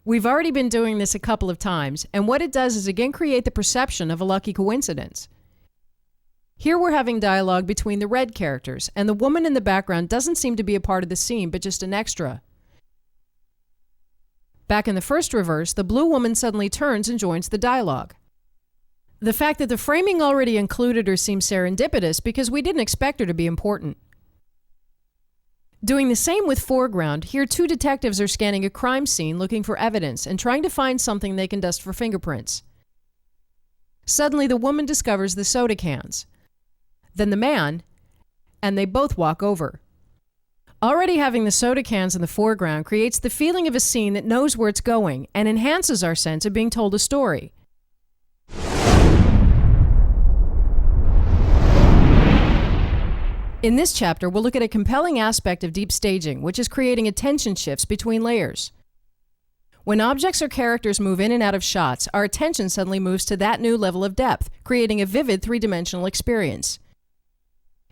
We've already been doing this a couple of times, and what it does is again create the perception of a lucky coincidence. Here we're having dialogue between the red characters, and the woman in the background doesn't seem to be a part of the scene, but just an extra. Back in the first reverse, the blue woman suddenly turns and joins the dialogue. The fact that the framing already included her seems serendipitous because we didn't expect her to be important. Doing the same with foreground, here 2 detectives are scanning a crime scene looking for evidence and trying to find something they can dust for fingerprints. Suddenly the woman discovers the soda cans, then the man, and they both walk over. Already having the soda cans in the foreground creates the feeling of a scene that knows where it's going and enhances our sense of being told a story. In this chapter, we'll look at a compelling aspect of deep staging, which is creating attention shifts between layers. When objects or characters move in and out of shots, our attention suddenly moves to that new level of depth, creating a vivid 3-dimensional experience.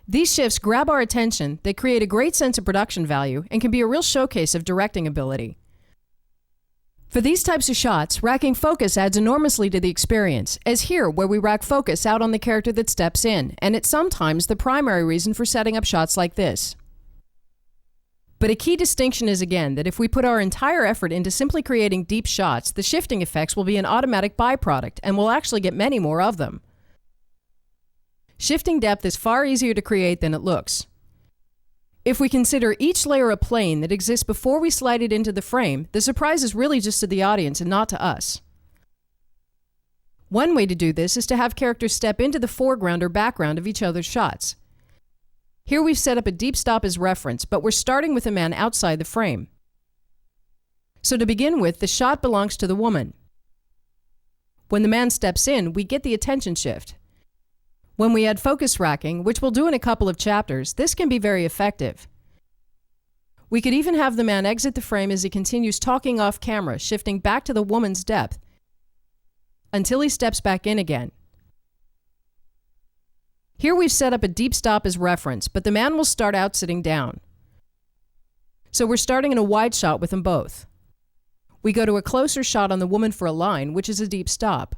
These shifts grab our attention, they create a great sense of production value, and can be a real showcase of directing ability. For these types of shots, racking focus adds enormously to the experience, as here where we rack focus out on the character that steps in, and it's sometimes the primary reason for setting up shots like this. But a key distinction is again that if we put our entire effort into simply creating deep shots, the shifting effects will be an automatic byproduct, and we'll actually get many more of them. Shifting depth is far easier to create than it looks. If we consider each layer a plane that exists before we slide it into the frame, the surprise is really just to the audience and not to us. One way to do this is to have characters step into the foreground or background of each other's shots. Here we've set up a deep stop as reference, but we're starting with a man outside the frame. So to begin with, the shot belongs to the woman. When the man steps in, we get the attention shift. When we add focus racking, which we'll do in a couple of chapters, this can be very effective. We could even have the man exit the frame as he continues talking off camera, shifting back to the woman's depth, until he steps back in again. Here we've set up a deep stop as reference, but the man will start out sitting down. So we're starting in a wide shot with them both. We go to a closer shot on the woman for a line, which is a deep stop.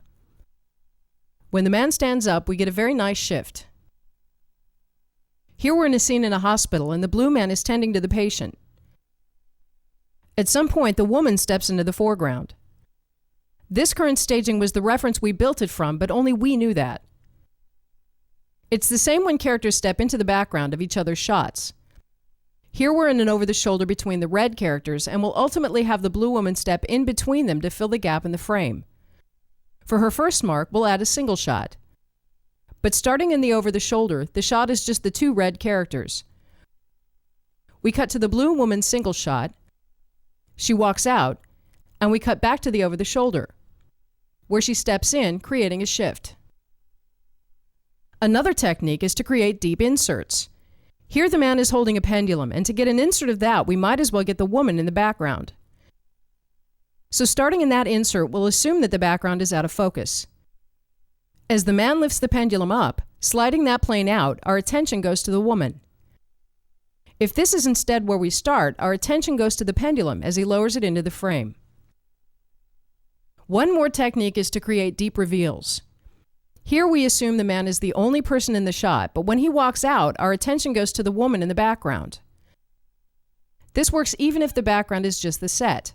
When the man stands up, we get a very nice shift. Here we're in a scene in a hospital, and the blue man is tending to the patient. At some point, the woman steps into the foreground. This current staging was the reference we built it from, but only we knew that. It's the same when characters step into the background of each other's shots. Here we're in an over-the-shoulder between the red characters, and will ultimately have the blue woman step in between them to fill the gap in the frame. For her first mark, we'll add a single shot. But starting in the over-the-shoulder, the shot is just the two red characters. We cut to the blue woman's single shot, she walks out, and we cut back to the over-the-shoulder, where she steps in, creating a shift. Another technique is to create deep inserts. Here the man is holding a pendulum, and to get an insert of that, we might as well get the woman in the background. So starting in that insert, we'll assume that the background is out of focus. As the man lifts the pendulum up, sliding that plane out, our attention goes to the woman. If this is instead where we start, our attention goes to the pendulum as he lowers it into the frame. One more technique is to create deep reveals. Here we assume the man is the only person in the shot, but when he walks out, our attention goes to the woman in the background. This works even if the background is just the set.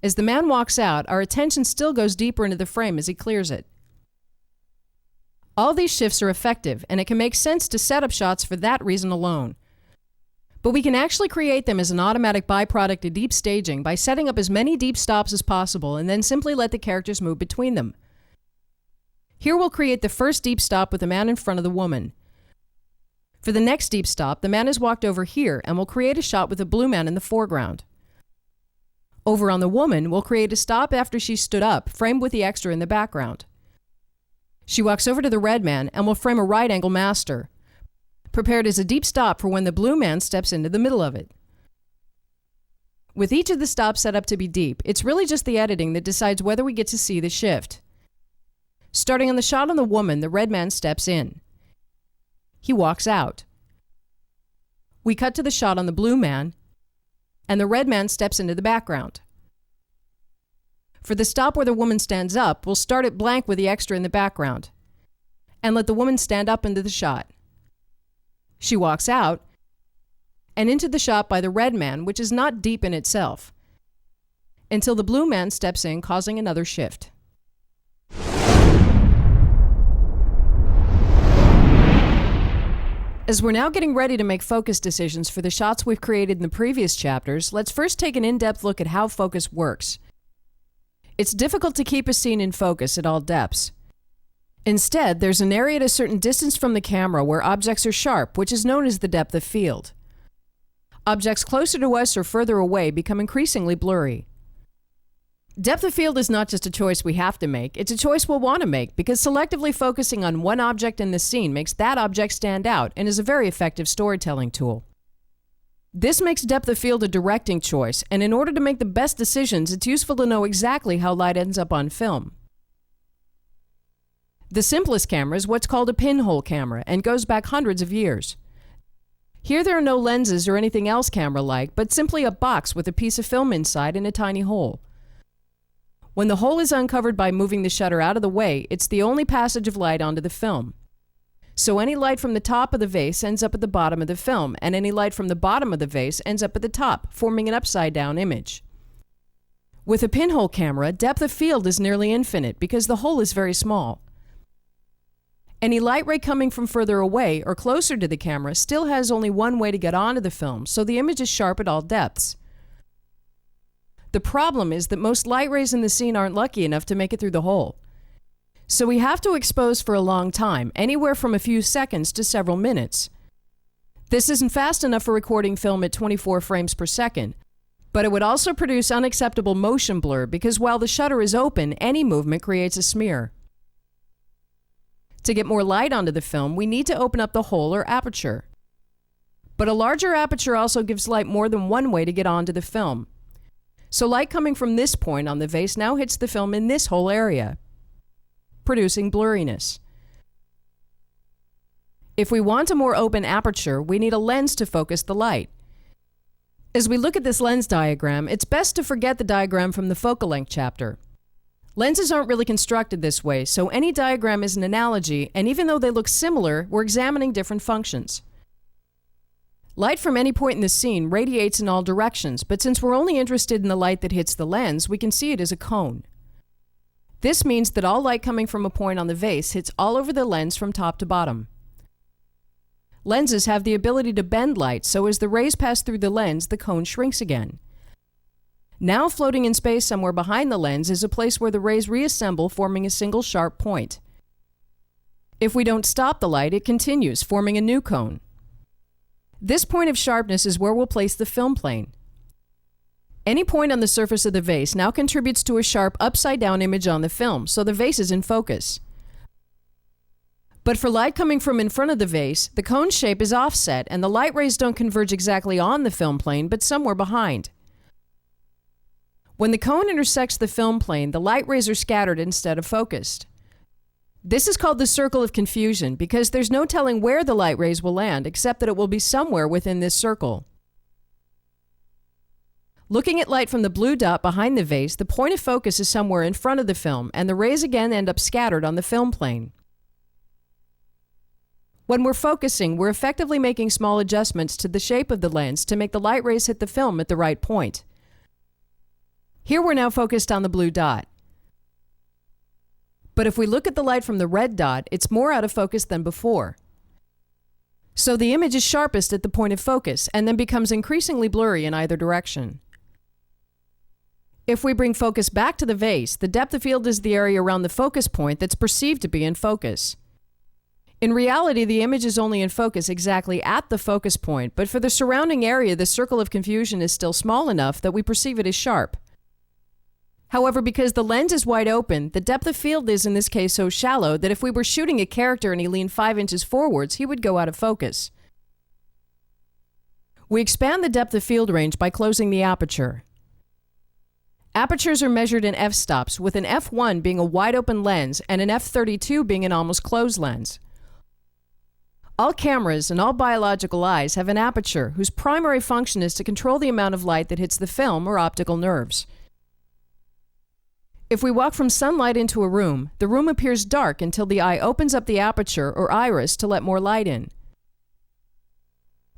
As the man walks out, our attention still goes deeper into the frame as he clears it. All these shifts are effective, and it can make sense to set up shots for that reason alone. But we can actually create them as an automatic byproduct of deep staging by setting up as many deep stops as possible and then simply let the characters move between them. Here we'll create the first deep stop with the man in front of the woman. For the next deep stop, the man has walked over here, and we'll create a shot with the blue man in the foreground. Over on the woman, we'll create a stop after she stood up, framed with the extra in the background. She walks over to the red man, and we'll frame a right-angle master, prepared as a deep stop for when the blue man steps into the middle of it. With each of the stops set up to be deep, it's really just the editing that decides whether we get to see the shift. Starting on the shot on the woman, the red man steps in. He walks out. We cut to the shot on the blue man, and the red man steps into the background. For the stop where the woman stands up, we'll start it blank with the extra in the background, and let the woman stand up into the shot. She walks out, and into the shot by the red man, which is not deep in itself, until the blue man steps in, causing another shift. As we're now getting ready to make focus decisions for the shots we've created in the previous chapters, let's first take an in-depth look at how focus works. It's difficult to keep a scene in focus at all depths. Instead, there's an area at a certain distance from the camera where objects are sharp, which is known as the depth of field. Objects closer to us or further away become increasingly blurry. Depth of field is not just a choice we have to make, it's a choice we'll want to make because selectively focusing on one object in the scene makes that object stand out and is a very effective storytelling tool. This makes depth of field a directing choice, and in order to make the best decisions, it's useful to know exactly how light ends up on film. The simplest camera is what's called a pinhole camera and goes back hundreds of years. Here there are no lenses or anything else camera-like, but simply a box with a piece of film inside and a tiny hole. When the hole is uncovered by moving the shutter out of the way, it's the only passage of light onto the film. So any light from the top of the vase ends up at the bottom of the film, and any light from the bottom of the vase ends up at the top, forming an upside-down image. With a pinhole camera, depth of field is nearly infinite because the hole is very small. Any light ray coming from further away or closer to the camera still has only one way to get onto the film, so the image is sharp at all depths. The problem is that most light rays in the scene aren't lucky enough to make it through the hole. So we have to expose for a long time, anywhere from a few seconds to several minutes. This isn't fast enough for recording film at 24 frames per second, but it would also produce unacceptable motion blur because while the shutter is open, any movement creates a smear. To get more light onto the film, we need to open up the hole or aperture. But a larger aperture also gives light more than one way to get onto the film. So light coming from this point on the vase now hits the film in this whole area, producing blurriness. If we want a more open aperture, we need a lens to focus the light. As we look at this lens diagram, it's best to forget the diagram from the focal length chapter. Lenses aren't really constructed this way, so any diagram is an analogy, and even though they look similar, we're examining different functions. Light from any point in the scene radiates in all directions, but since we're only interested in the light that hits the lens, we can see it as a cone. This means that all light coming from a point on the vase hits all over the lens from top to bottom. Lenses have the ability to bend light, so as the rays pass through the lens, the cone shrinks again. Now floating in space somewhere behind the lens is a place where the rays reassemble, forming a single sharp point. If we don't stop the light, it continues, forming a new cone. This point of sharpness is where we'll place the film plane. Any point on the surface of the vase now contributes to a sharp upside-down image on the film, so the vase is in focus. But for light coming from in front of the vase, the cone shape is offset, and the light rays don't converge exactly on the film plane, but somewhere behind. When the cone intersects the film plane, the light rays are scattered instead of focused. This is called the circle of confusion because there's no telling where the light rays will land, except that it will be somewhere within this circle. Looking at light from the blue dot behind the vase, the point of focus is somewhere in front of the film, and the rays again end up scattered on the film plane. When we're focusing, we're effectively making small adjustments to the shape of the lens to make the light rays hit the film at the right point. Here we're now focused on the blue dot. But if we look at the light from the red dot, it's more out of focus than before. So the image is sharpest at the point of focus and then becomes increasingly blurry in either direction. If we bring focus back to the vase, the depth of field is the area around the focus point that's perceived to be in focus. In reality, the image is only in focus exactly at the focus point, but for the surrounding area, the circle of confusion is still small enough that we perceive it as sharp. However, because the lens is wide open, the depth of field is in this case so shallow that if we were shooting a character and he leaned 5 inches forwards, he would go out of focus. We expand the depth of field range by closing the aperture. Apertures are measured in f-stops, with an f1 being a wide open lens and an f32 being an almost closed lens. All cameras and all biological eyes have an aperture whose primary function is to control the amount of light that hits the film or optical nerves. If we walk from sunlight into a room, the room appears dark until the eye opens up the aperture or iris to let more light in.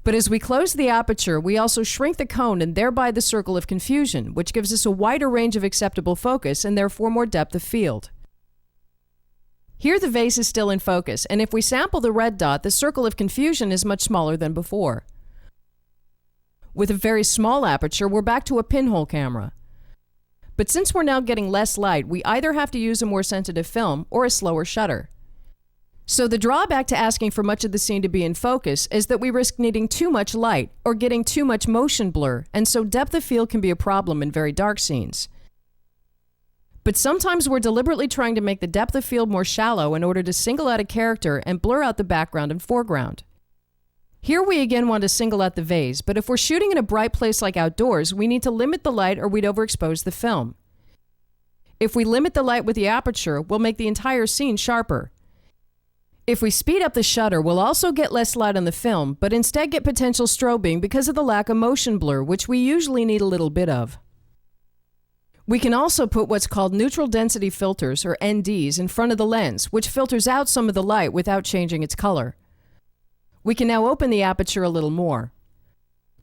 But as we close the aperture, we also shrink the cone and thereby the circle of confusion, which gives us a wider range of acceptable focus and therefore more depth of field. Here the vase is still in focus, and if we sample the red dot, the circle of confusion is much smaller than before. With a very small aperture, we're back to a pinhole camera. But since we're now getting less light, we either have to use a more sensitive film or a slower shutter. So the drawback to asking for much of the scene to be in focus is that we risk needing too much light or getting too much motion blur, and so depth of field can be a problem in very dark scenes. But sometimes we're deliberately trying to make the depth of field more shallow in order to single out a character and blur out the background and foreground. Here we again want to single out the vase, but if we're shooting in a bright place like outdoors, we need to limit the light or we'd overexpose the film. If we limit the light with the aperture, we'll make the entire scene sharper. If we speed up the shutter, we'll also get less light on the film, but instead get potential strobing because of the lack of motion blur, which we usually need a little bit of. We can also put what's called neutral density filters, or NDs, in front of the lens, which filters out some of the light without changing its color. We can now open the aperture a little more.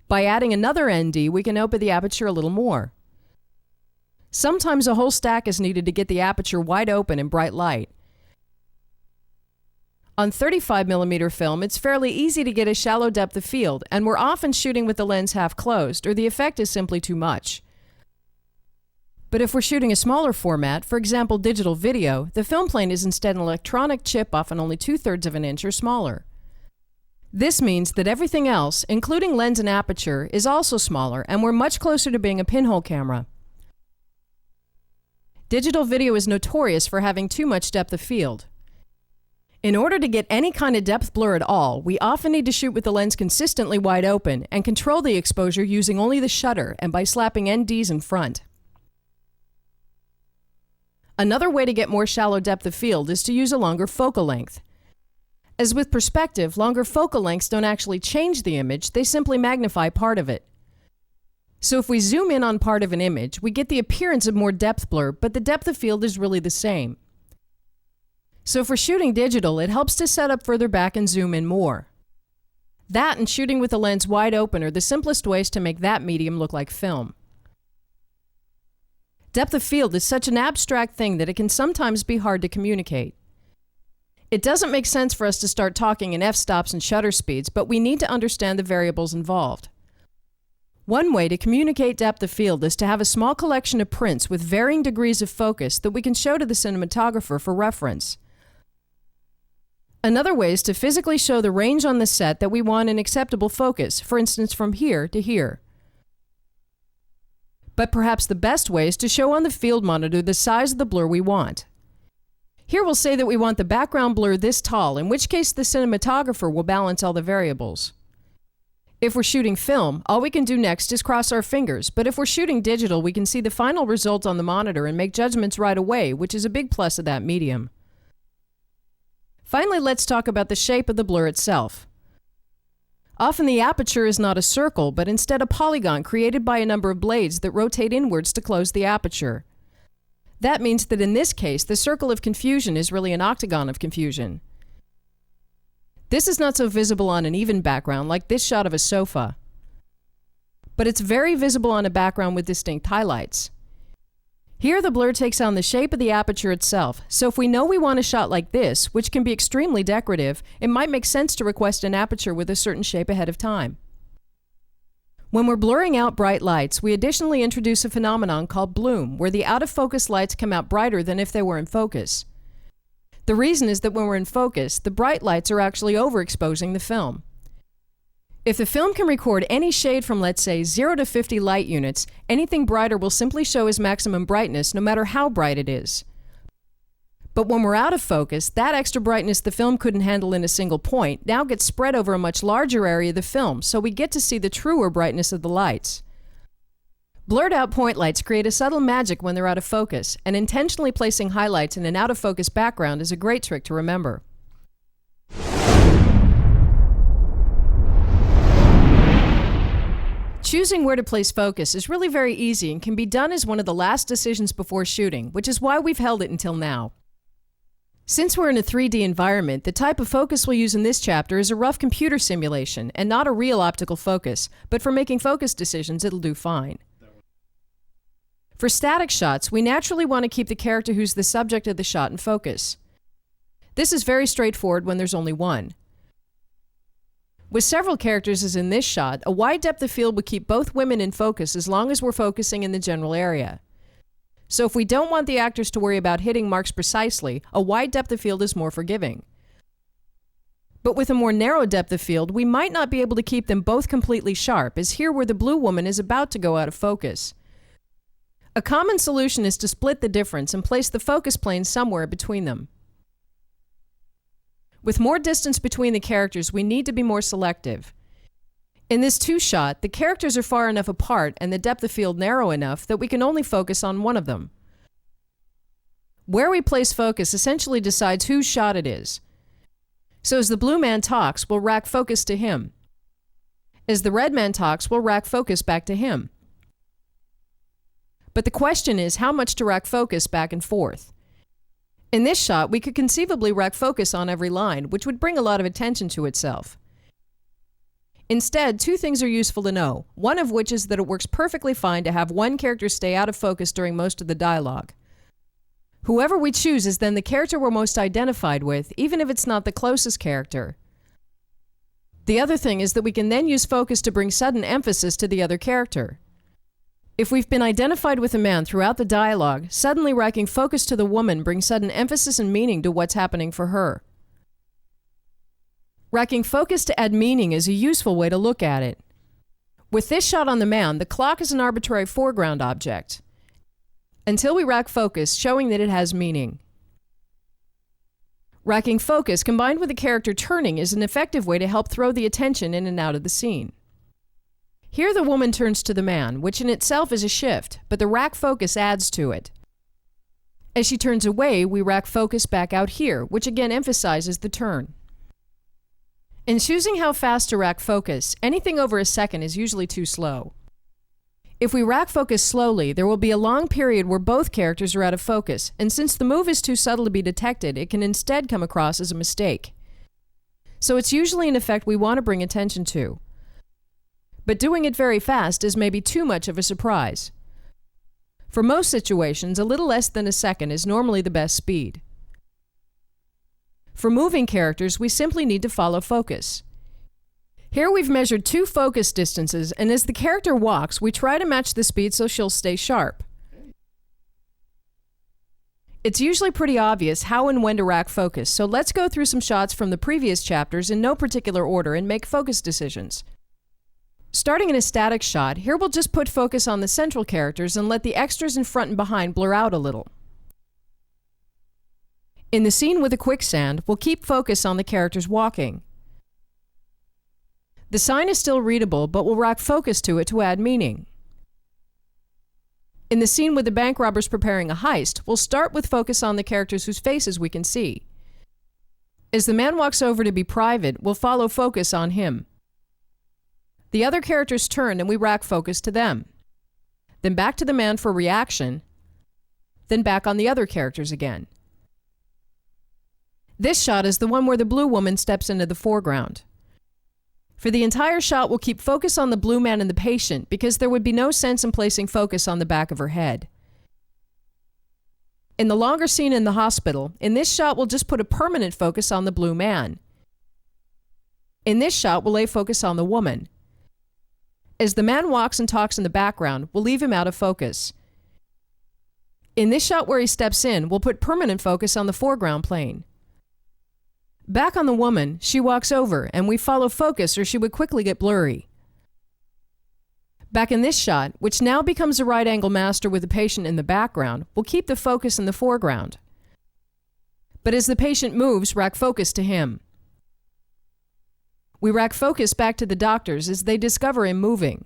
By adding another ND, we can open the aperture a little more. Sometimes a whole stack is needed to get the aperture wide open in bright light. On 35mm film, it's fairly easy to get a shallow depth of field, and we're often shooting with the lens half closed, or the effect is simply too much. But if we're shooting a smaller format, for example digital video, the film plane is instead an electronic chip often only 2/3 of an inch or smaller. This means that everything else, including lens and aperture, is also smaller, and we're much closer to being a pinhole camera. Digital video is notorious for having too much depth of field. In order to get any kind of depth blur at all, we often need to shoot with the lens consistently wide open and control the exposure using only the shutter and by slapping NDs in front. Another way to get more shallow depth of field is to use a longer focal length. As with perspective, longer focal lengths don't actually change the image, they simply magnify part of it. So if we zoom in on part of an image, we get the appearance of more depth blur, but the depth of field is really the same. So for shooting digital, it helps to set up further back and zoom in more. That and shooting with the lens wide open are the simplest ways to make that medium look like film. Depth of field is such an abstract thing that it can sometimes be hard to communicate. It doesn't make sense for us to start talking in f-stops and shutter speeds, but we need to understand the variables involved. One way to communicate depth of field is to have a small collection of prints with varying degrees of focus that we can show to the cinematographer for reference. Another way is to physically show the range on the set that we want in acceptable focus, for instance from here to here. But perhaps the best way is to show on the field monitor the size of the blur we want. Here we'll say that we want the background blur this tall, in which case the cinematographer will balance all the variables. If we're shooting film, all we can do next is cross our fingers, but if we're shooting digital, we can see the final result on the monitor and make judgments right away, which is a big plus of that medium. Finally, let's talk about the shape of the blur itself. Often the aperture is not a circle, but instead a polygon created by a number of blades that rotate inwards to close the aperture. That means that in this case, the circle of confusion is really an octagon of confusion. This is not so visible on an even background like this shot of a sofa, but it's very visible on a background with distinct highlights. Here the blur takes on the shape of the aperture itself, so if we know we want a shot like this, which can be extremely decorative, it might make sense to request an aperture with a certain shape ahead of time. When we're blurring out bright lights, we additionally introduce a phenomenon called bloom, where the out-of-focus lights come out brighter than if they were in focus. The reason is that when we're in focus, the bright lights are actually overexposing the film. If the film can record any shade from, let's say, 0 to 50 light units, anything brighter will simply show as maximum brightness no matter how bright it is. But when we're out of focus, that extra brightness the film couldn't handle in a single point now gets spread over a much larger area of the film, so we get to see the truer brightness of the lights. Blurred out point lights create a subtle magic when they're out of focus, and intentionally placing highlights in an out-of-focus background is a great trick to remember. Choosing where to place focus is really very easy and can be done as one of the last decisions before shooting, which is why we've held it until now. Since we're in a 3D environment, the type of focus we'll use in this chapter is a rough computer simulation and not a real optical focus, but for making focus decisions it'll do fine. For static shots, we naturally want to keep the character who's the subject of the shot in focus. This is very straightforward when there's only one. With several characters as in this shot, a wide depth of field would keep both women in focus as long as we're focusing in the general area. So if we don't want the actors to worry about hitting marks precisely, a wide depth of field is more forgiving. But with a more narrow depth of field, we might not be able to keep them both completely sharp, as here where the blue woman is about to go out of focus. A common solution is to split the difference and place the focus plane somewhere between them. With more distance between the characters, we need to be more selective. In this two-shot, the characters are far enough apart and the depth of field narrow enough that we can only focus on one of them. Where we place focus essentially decides whose shot it is. So as the blue man talks, we'll rack focus to him. As the red man talks, we'll rack focus back to him. But the question is how much to rack focus back and forth. In this shot, we could conceivably rack focus on every line, which would bring a lot of attention to itself. Instead, two things are useful to know, one of which is that it works perfectly fine to have one character stay out of focus during most of the dialogue. Whoever we choose is then the character we're most identified with, even if it's not the closest character. The other thing is that we can then use focus to bring sudden emphasis to the other character. If we've been identified with a man throughout the dialogue, suddenly racking focus to the woman brings sudden emphasis and meaning to what's happening for her. Racking focus to add meaning is a useful way to look at it. With this shot on the man, the clock is an arbitrary foreground object, until we rack focus, showing that it has meaning. Racking focus combined with the character turning is an effective way to help throw the attention in and out of the scene. Here the woman turns to the man, which in itself is a shift, but the rack focus adds to it. As she turns away, we rack focus back out here, which again emphasizes the turn. In choosing how fast to rack focus, anything over a second is usually too slow. If we rack focus slowly, there will be a long period where both characters are out of focus, and since the move is too subtle to be detected, it can instead come across as a mistake. so it's usually an effect we want to bring attention to. But doing it very fast is maybe too much of a surprise. For most situations, a little less than a second is normally the best speed. For moving characters, we simply need to follow focus. Here we've measured 2 focus distances, and as the character walks, we try to match the speed so she'll stay sharp. It's usually pretty obvious how and when to rack focus, so let's go through some shots from the previous chapters in no particular order and make focus decisions. Starting in a static shot, here we'll just put focus on the central characters and let the extras in front and behind blur out a little. In the scene with the quicksand, we'll keep focus on the characters walking. The sign is still readable, but we'll rack focus to it to add meaning. In the scene with the bank robbers preparing a heist, we'll start with focus on the characters whose faces we can see. As the man walks over to be private, we'll follow focus on him. The other characters turn and we rack focus to them. Then back to the man for reaction, then back on the other characters again. This shot is the one where the blue woman steps into the foreground. For the entire shot, we'll keep focus on the blue man and the patient because there would be no sense in placing focus on the back of her head. In the longer scene in the hospital, in this shot we'll just put a permanent focus on the blue man. In this shot, we'll lay focus on the woman. As the man walks and talks in the background, we'll leave him out of focus. In this shot where he steps in, we'll put permanent focus on the foreground plane. Back on the woman, she walks over, and we follow focus or she would quickly get blurry. Back in this shot, which now becomes a right-angle master with the patient in the background, we'll keep the focus in the foreground. But as the patient moves, rack focus to him. We rack focus back to the doctors as they discover him moving.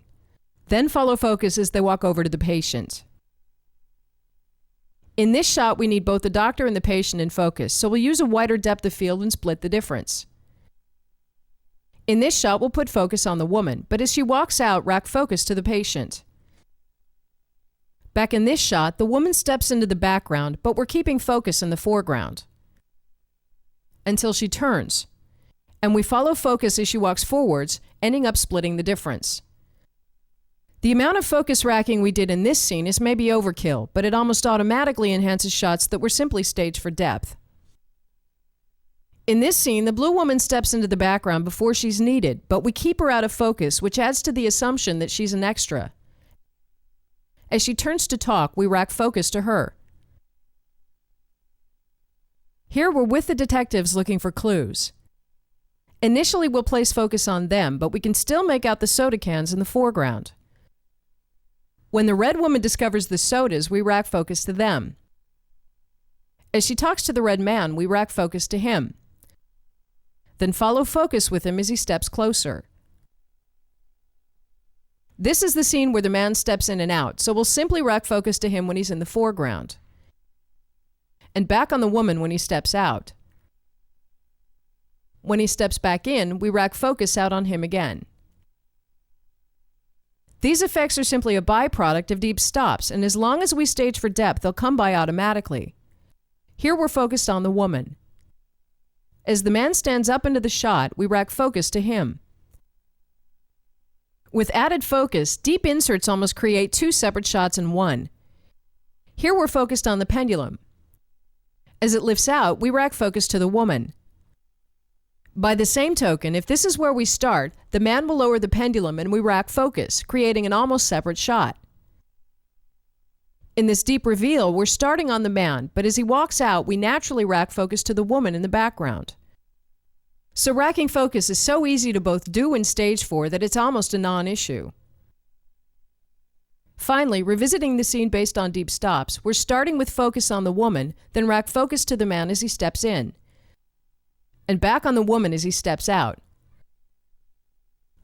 Then follow focus as they walk over to the patient. In this shot, we need both the doctor and the patient in focus, so we'll use a wider depth of field and split the difference. In this shot, we'll put focus on the woman, but as she walks out, rack focus to the patient. Back in this shot, the woman steps into the background, but we're keeping focus in the foreground. Until she turns. And we follow focus as she walks forwards, ending up splitting the difference. The amount of focus racking we did in this scene is maybe overkill, but it almost automatically enhances shots that were simply staged for depth. In this scene, the blue woman steps into the background before she's needed, but we keep her out of focus, which adds to the assumption that she's an extra. As she turns to talk, we rack focus to her. Here we're with the detectives looking for clues. Initially, we'll place focus on them, but we can still make out the soda cans in the foreground. When the red woman discovers the sodas, we rack focus to them. As she talks to the red man, we rack focus to him. Then follow focus with him as he steps closer. This is the scene where the man steps in and out, so we'll simply rack focus to him when he's in the foreground. And back on the woman when he steps out. When he steps back in, we rack focus out on him again. These effects are simply a byproduct of deep stops, and as long as we stage for depth, they'll come by automatically. Here we're focused on the woman. As the man stands up into the shot, we rack focus to him. With added focus, deep inserts almost create 2 separate shots in one. Here we're focused on the pendulum. As it lifts out, we rack focus to the woman. By the same token, if this is where we start, the man will lower the pendulum and we rack focus, creating an almost separate shot. In this deep reveal, we're starting on the man, but as he walks out, we naturally rack focus to the woman in the background. So racking focus is so easy to both do and stage for that it's almost a non-issue. Finally, revisiting the scene based on deep stops, we're starting with focus on the woman, then rack focus to the man as he steps in. And back on the woman as he steps out.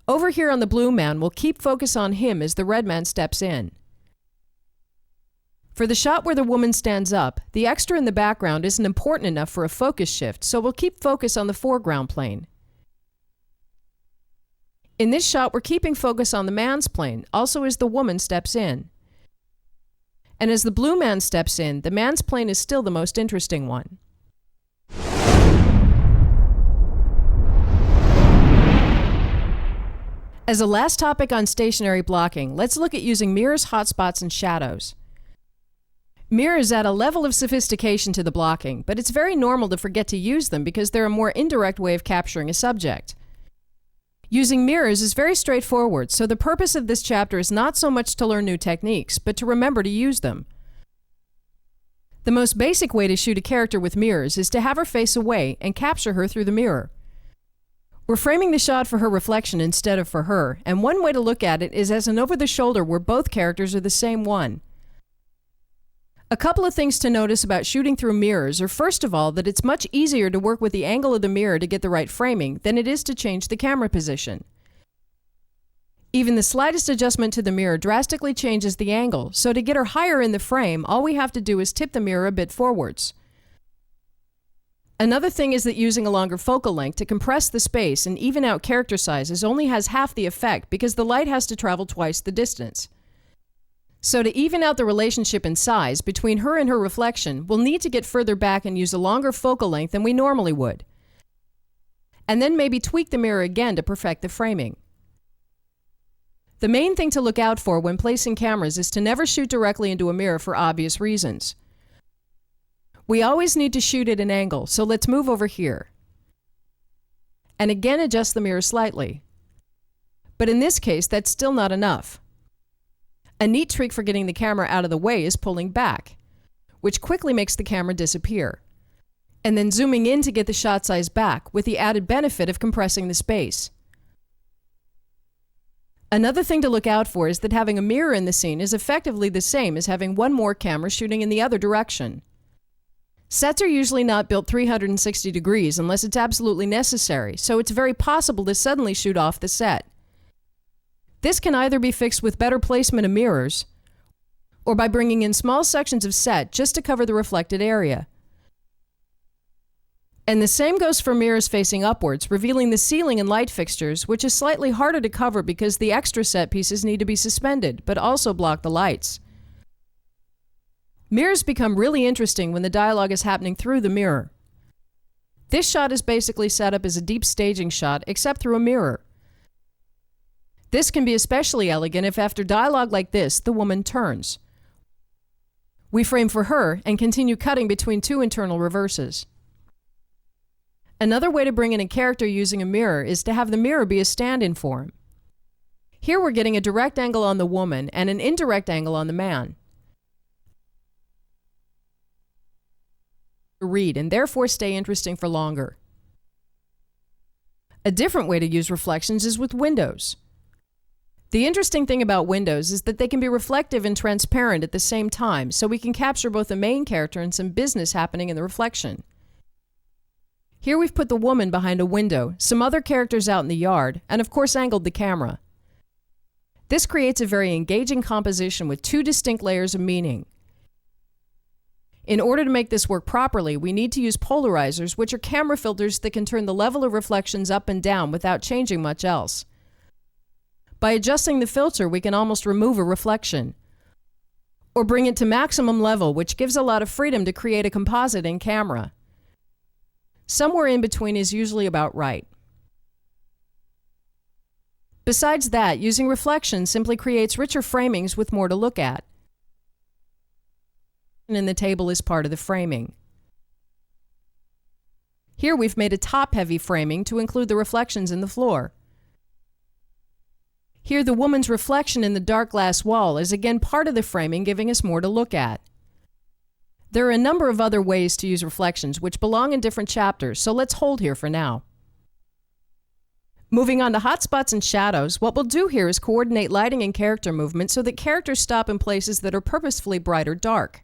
Over here on the blue man, we'll keep focus on him as the red man steps in. For the shot where the woman stands up, the extra in the background isn't important enough for a focus shift, so we'll keep focus on the foreground plane. In this shot, we're keeping focus on the man's plane, also as the woman steps in. And as the blue man steps in, the man's plane is still the most interesting one. As a last topic on stationary blocking, let's look at using mirrors, hotspots, and shadows. Mirrors add a level of sophistication to the blocking, but it's very normal to forget to use them because they're a more indirect way of capturing a subject. Using mirrors is very straightforward, so the purpose of this chapter is not so much to learn new techniques, but to remember to use them. The most basic way to shoot a character with mirrors is to have her face away and capture her through the mirror. We're framing the shot for her reflection instead of for her, and one way to look at it is as an over-the-shoulder where both characters are the same one. A couple of things to notice about shooting through mirrors are, first of all, that it's much easier to work with the angle of the mirror to get the right framing than it is to change the camera position. Even the slightest adjustment to the mirror drastically changes the angle, so to get her higher in the frame, all we have to do is tip the mirror a bit forwards. Another thing is that using a longer focal length to compress the space and even out character sizes only has half the effect because the light has to travel twice the distance. So to even out the relationship in size between her and her reflection, we'll need to get further back and use a longer focal length than we normally would. And then maybe tweak the mirror again to perfect the framing. The main thing to look out for when placing cameras is to never shoot directly into a mirror for obvious reasons. We always need to shoot at an angle, so let's move over here. And again adjust the mirror slightly. But in this case, that's still not enough. A neat trick for getting the camera out of the way is pulling back, which quickly makes the camera disappear, and then zooming in to get the shot size back with the added benefit of compressing the space. Another thing to look out for is that having a mirror in the scene is effectively the same as having one more camera shooting in the other direction. Sets are usually not built 360 degrees unless it's absolutely necessary, so it's very possible to suddenly shoot off the set. This can either be fixed with better placement of mirrors, or by bringing in small sections of set just to cover the reflected area. And the same goes for mirrors facing upwards, revealing the ceiling and light fixtures, which is slightly harder to cover because the extra set pieces need to be suspended, but also block the lights. Mirrors become really interesting when the dialogue is happening through the mirror. This shot is basically set up as a deep staging shot, except through a mirror. This can be especially elegant if after dialogue like this, the woman turns. We frame for her and continue cutting between two internal reverses. Another way to bring in a character using a mirror is to have the mirror be a stand-in for him. Here we're getting a direct angle on the woman and an indirect angle on the man. Read and therefore stay interesting for longer. A different way to use reflections is with windows. The interesting thing about windows is that they can be reflective and transparent at the same time, so we can capture both the main character and some business happening in the reflection. Here we've put the woman behind a window, some other characters out in the yard, and of course angled the camera. This creates a very engaging composition with two distinct layers of meaning. In order to make this work properly, we need to use polarizers, which are camera filters that can turn the level of reflections up and down without changing much else. By adjusting the filter, we can almost remove a reflection, or bring it to maximum level, which gives a lot of freedom to create a composite in camera. Somewhere in between is usually about right. Besides that, using reflection simply creates richer framings with more to look at. And the table is part of the framing. Here we've made a top-heavy framing to include the reflections in the floor. Here the woman's reflection in the dark glass wall is again part of the framing, giving us more to look at. There are a number of other ways to use reflections which belong in different chapters, so let's hold here for now. Moving on to hotspots and shadows, what we'll do here is coordinate lighting and character movement so that characters stop in places that are purposefully bright or dark.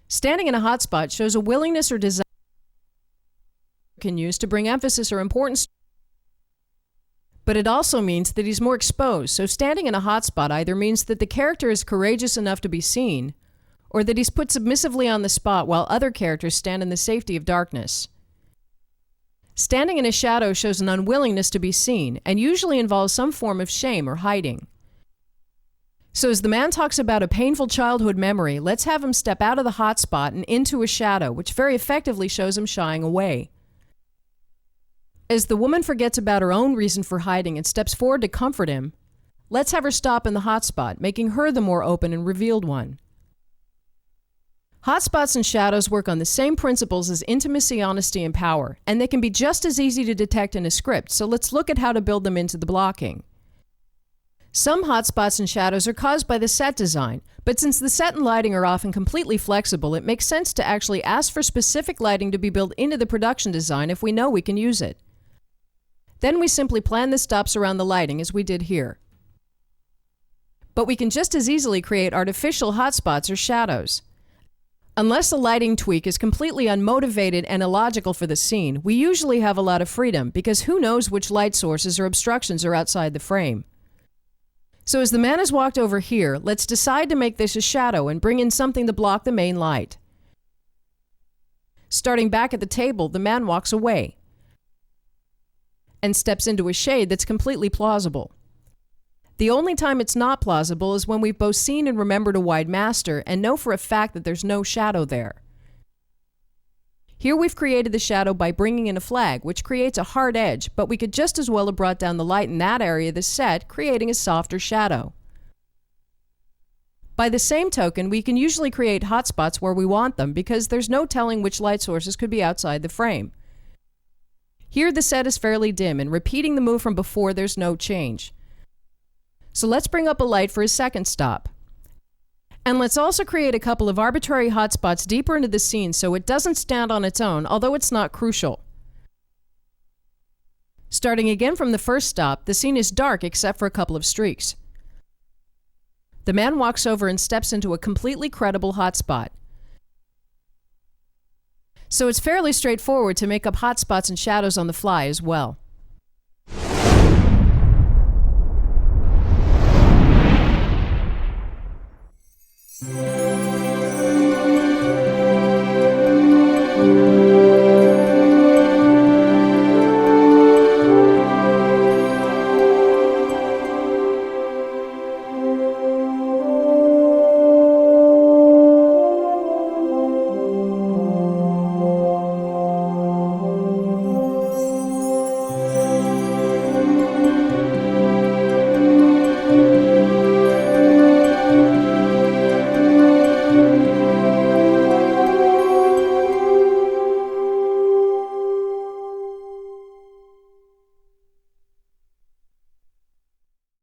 Standing in a hotspot shows a willingness or desire can use to bring emphasis or importance, but it also means that he's more exposed, so standing in a hotspot either means that the character is courageous enough to be seen, or that he's put submissively on the spot while other characters stand in the safety of darkness. Standing in a shadow shows an unwillingness to be seen and usually involves some form of shame or hiding. So as the man talks about a painful childhood memory, let's have him step out of the hot spot and into a shadow, which very effectively shows him shying away. As the woman forgets about her own reason for hiding and steps forward to comfort him, let's have her stop in the hot spot, making her the more open and revealed one. Hot spots and shadows work on the same principles as intimacy, honesty, and power, and they can be just as easy to detect in a script, so let's look at how to build them into the blocking. Some hotspots and shadows are caused by the set design, but since the set and lighting are often completely flexible, it makes sense to actually ask for specific lighting to be built into the production design if we know we can use it. Then we simply plan the stops around the lighting as we did here. But we can just as easily create artificial hotspots or shadows. Unless a lighting tweak is completely unmotivated and illogical for the scene, we usually have a lot of freedom because who knows which light sources or obstructions are outside the frame. So as the man has walked over here, let's decide to make this a shadow and bring in something to block the main light. Starting back at the table, the man walks away and steps into a shade that's completely plausible. The only time it's not plausible is when we've both seen and remembered a wide master and know for a fact that there's no shadow there. Here we've created the shadow by bringing in a flag, which creates a hard edge, but we could just as well have brought down the light in that area of the set, creating a softer shadow. By the same token, we can usually create hotspots where we want them because there's no telling which light sources could be outside the frame. Here the set is fairly dim, and repeating the move from before, there's no change. So let's bring up a light for a second stop. And let's also create a couple of arbitrary hotspots deeper into the scene so it doesn't stand on its own, although it's not crucial. Starting again from the first stop, the scene is dark except for a couple of streaks. The man walks over and steps into a completely credible hotspot. So it's fairly straightforward to make up hotspots and shadows on the fly as well.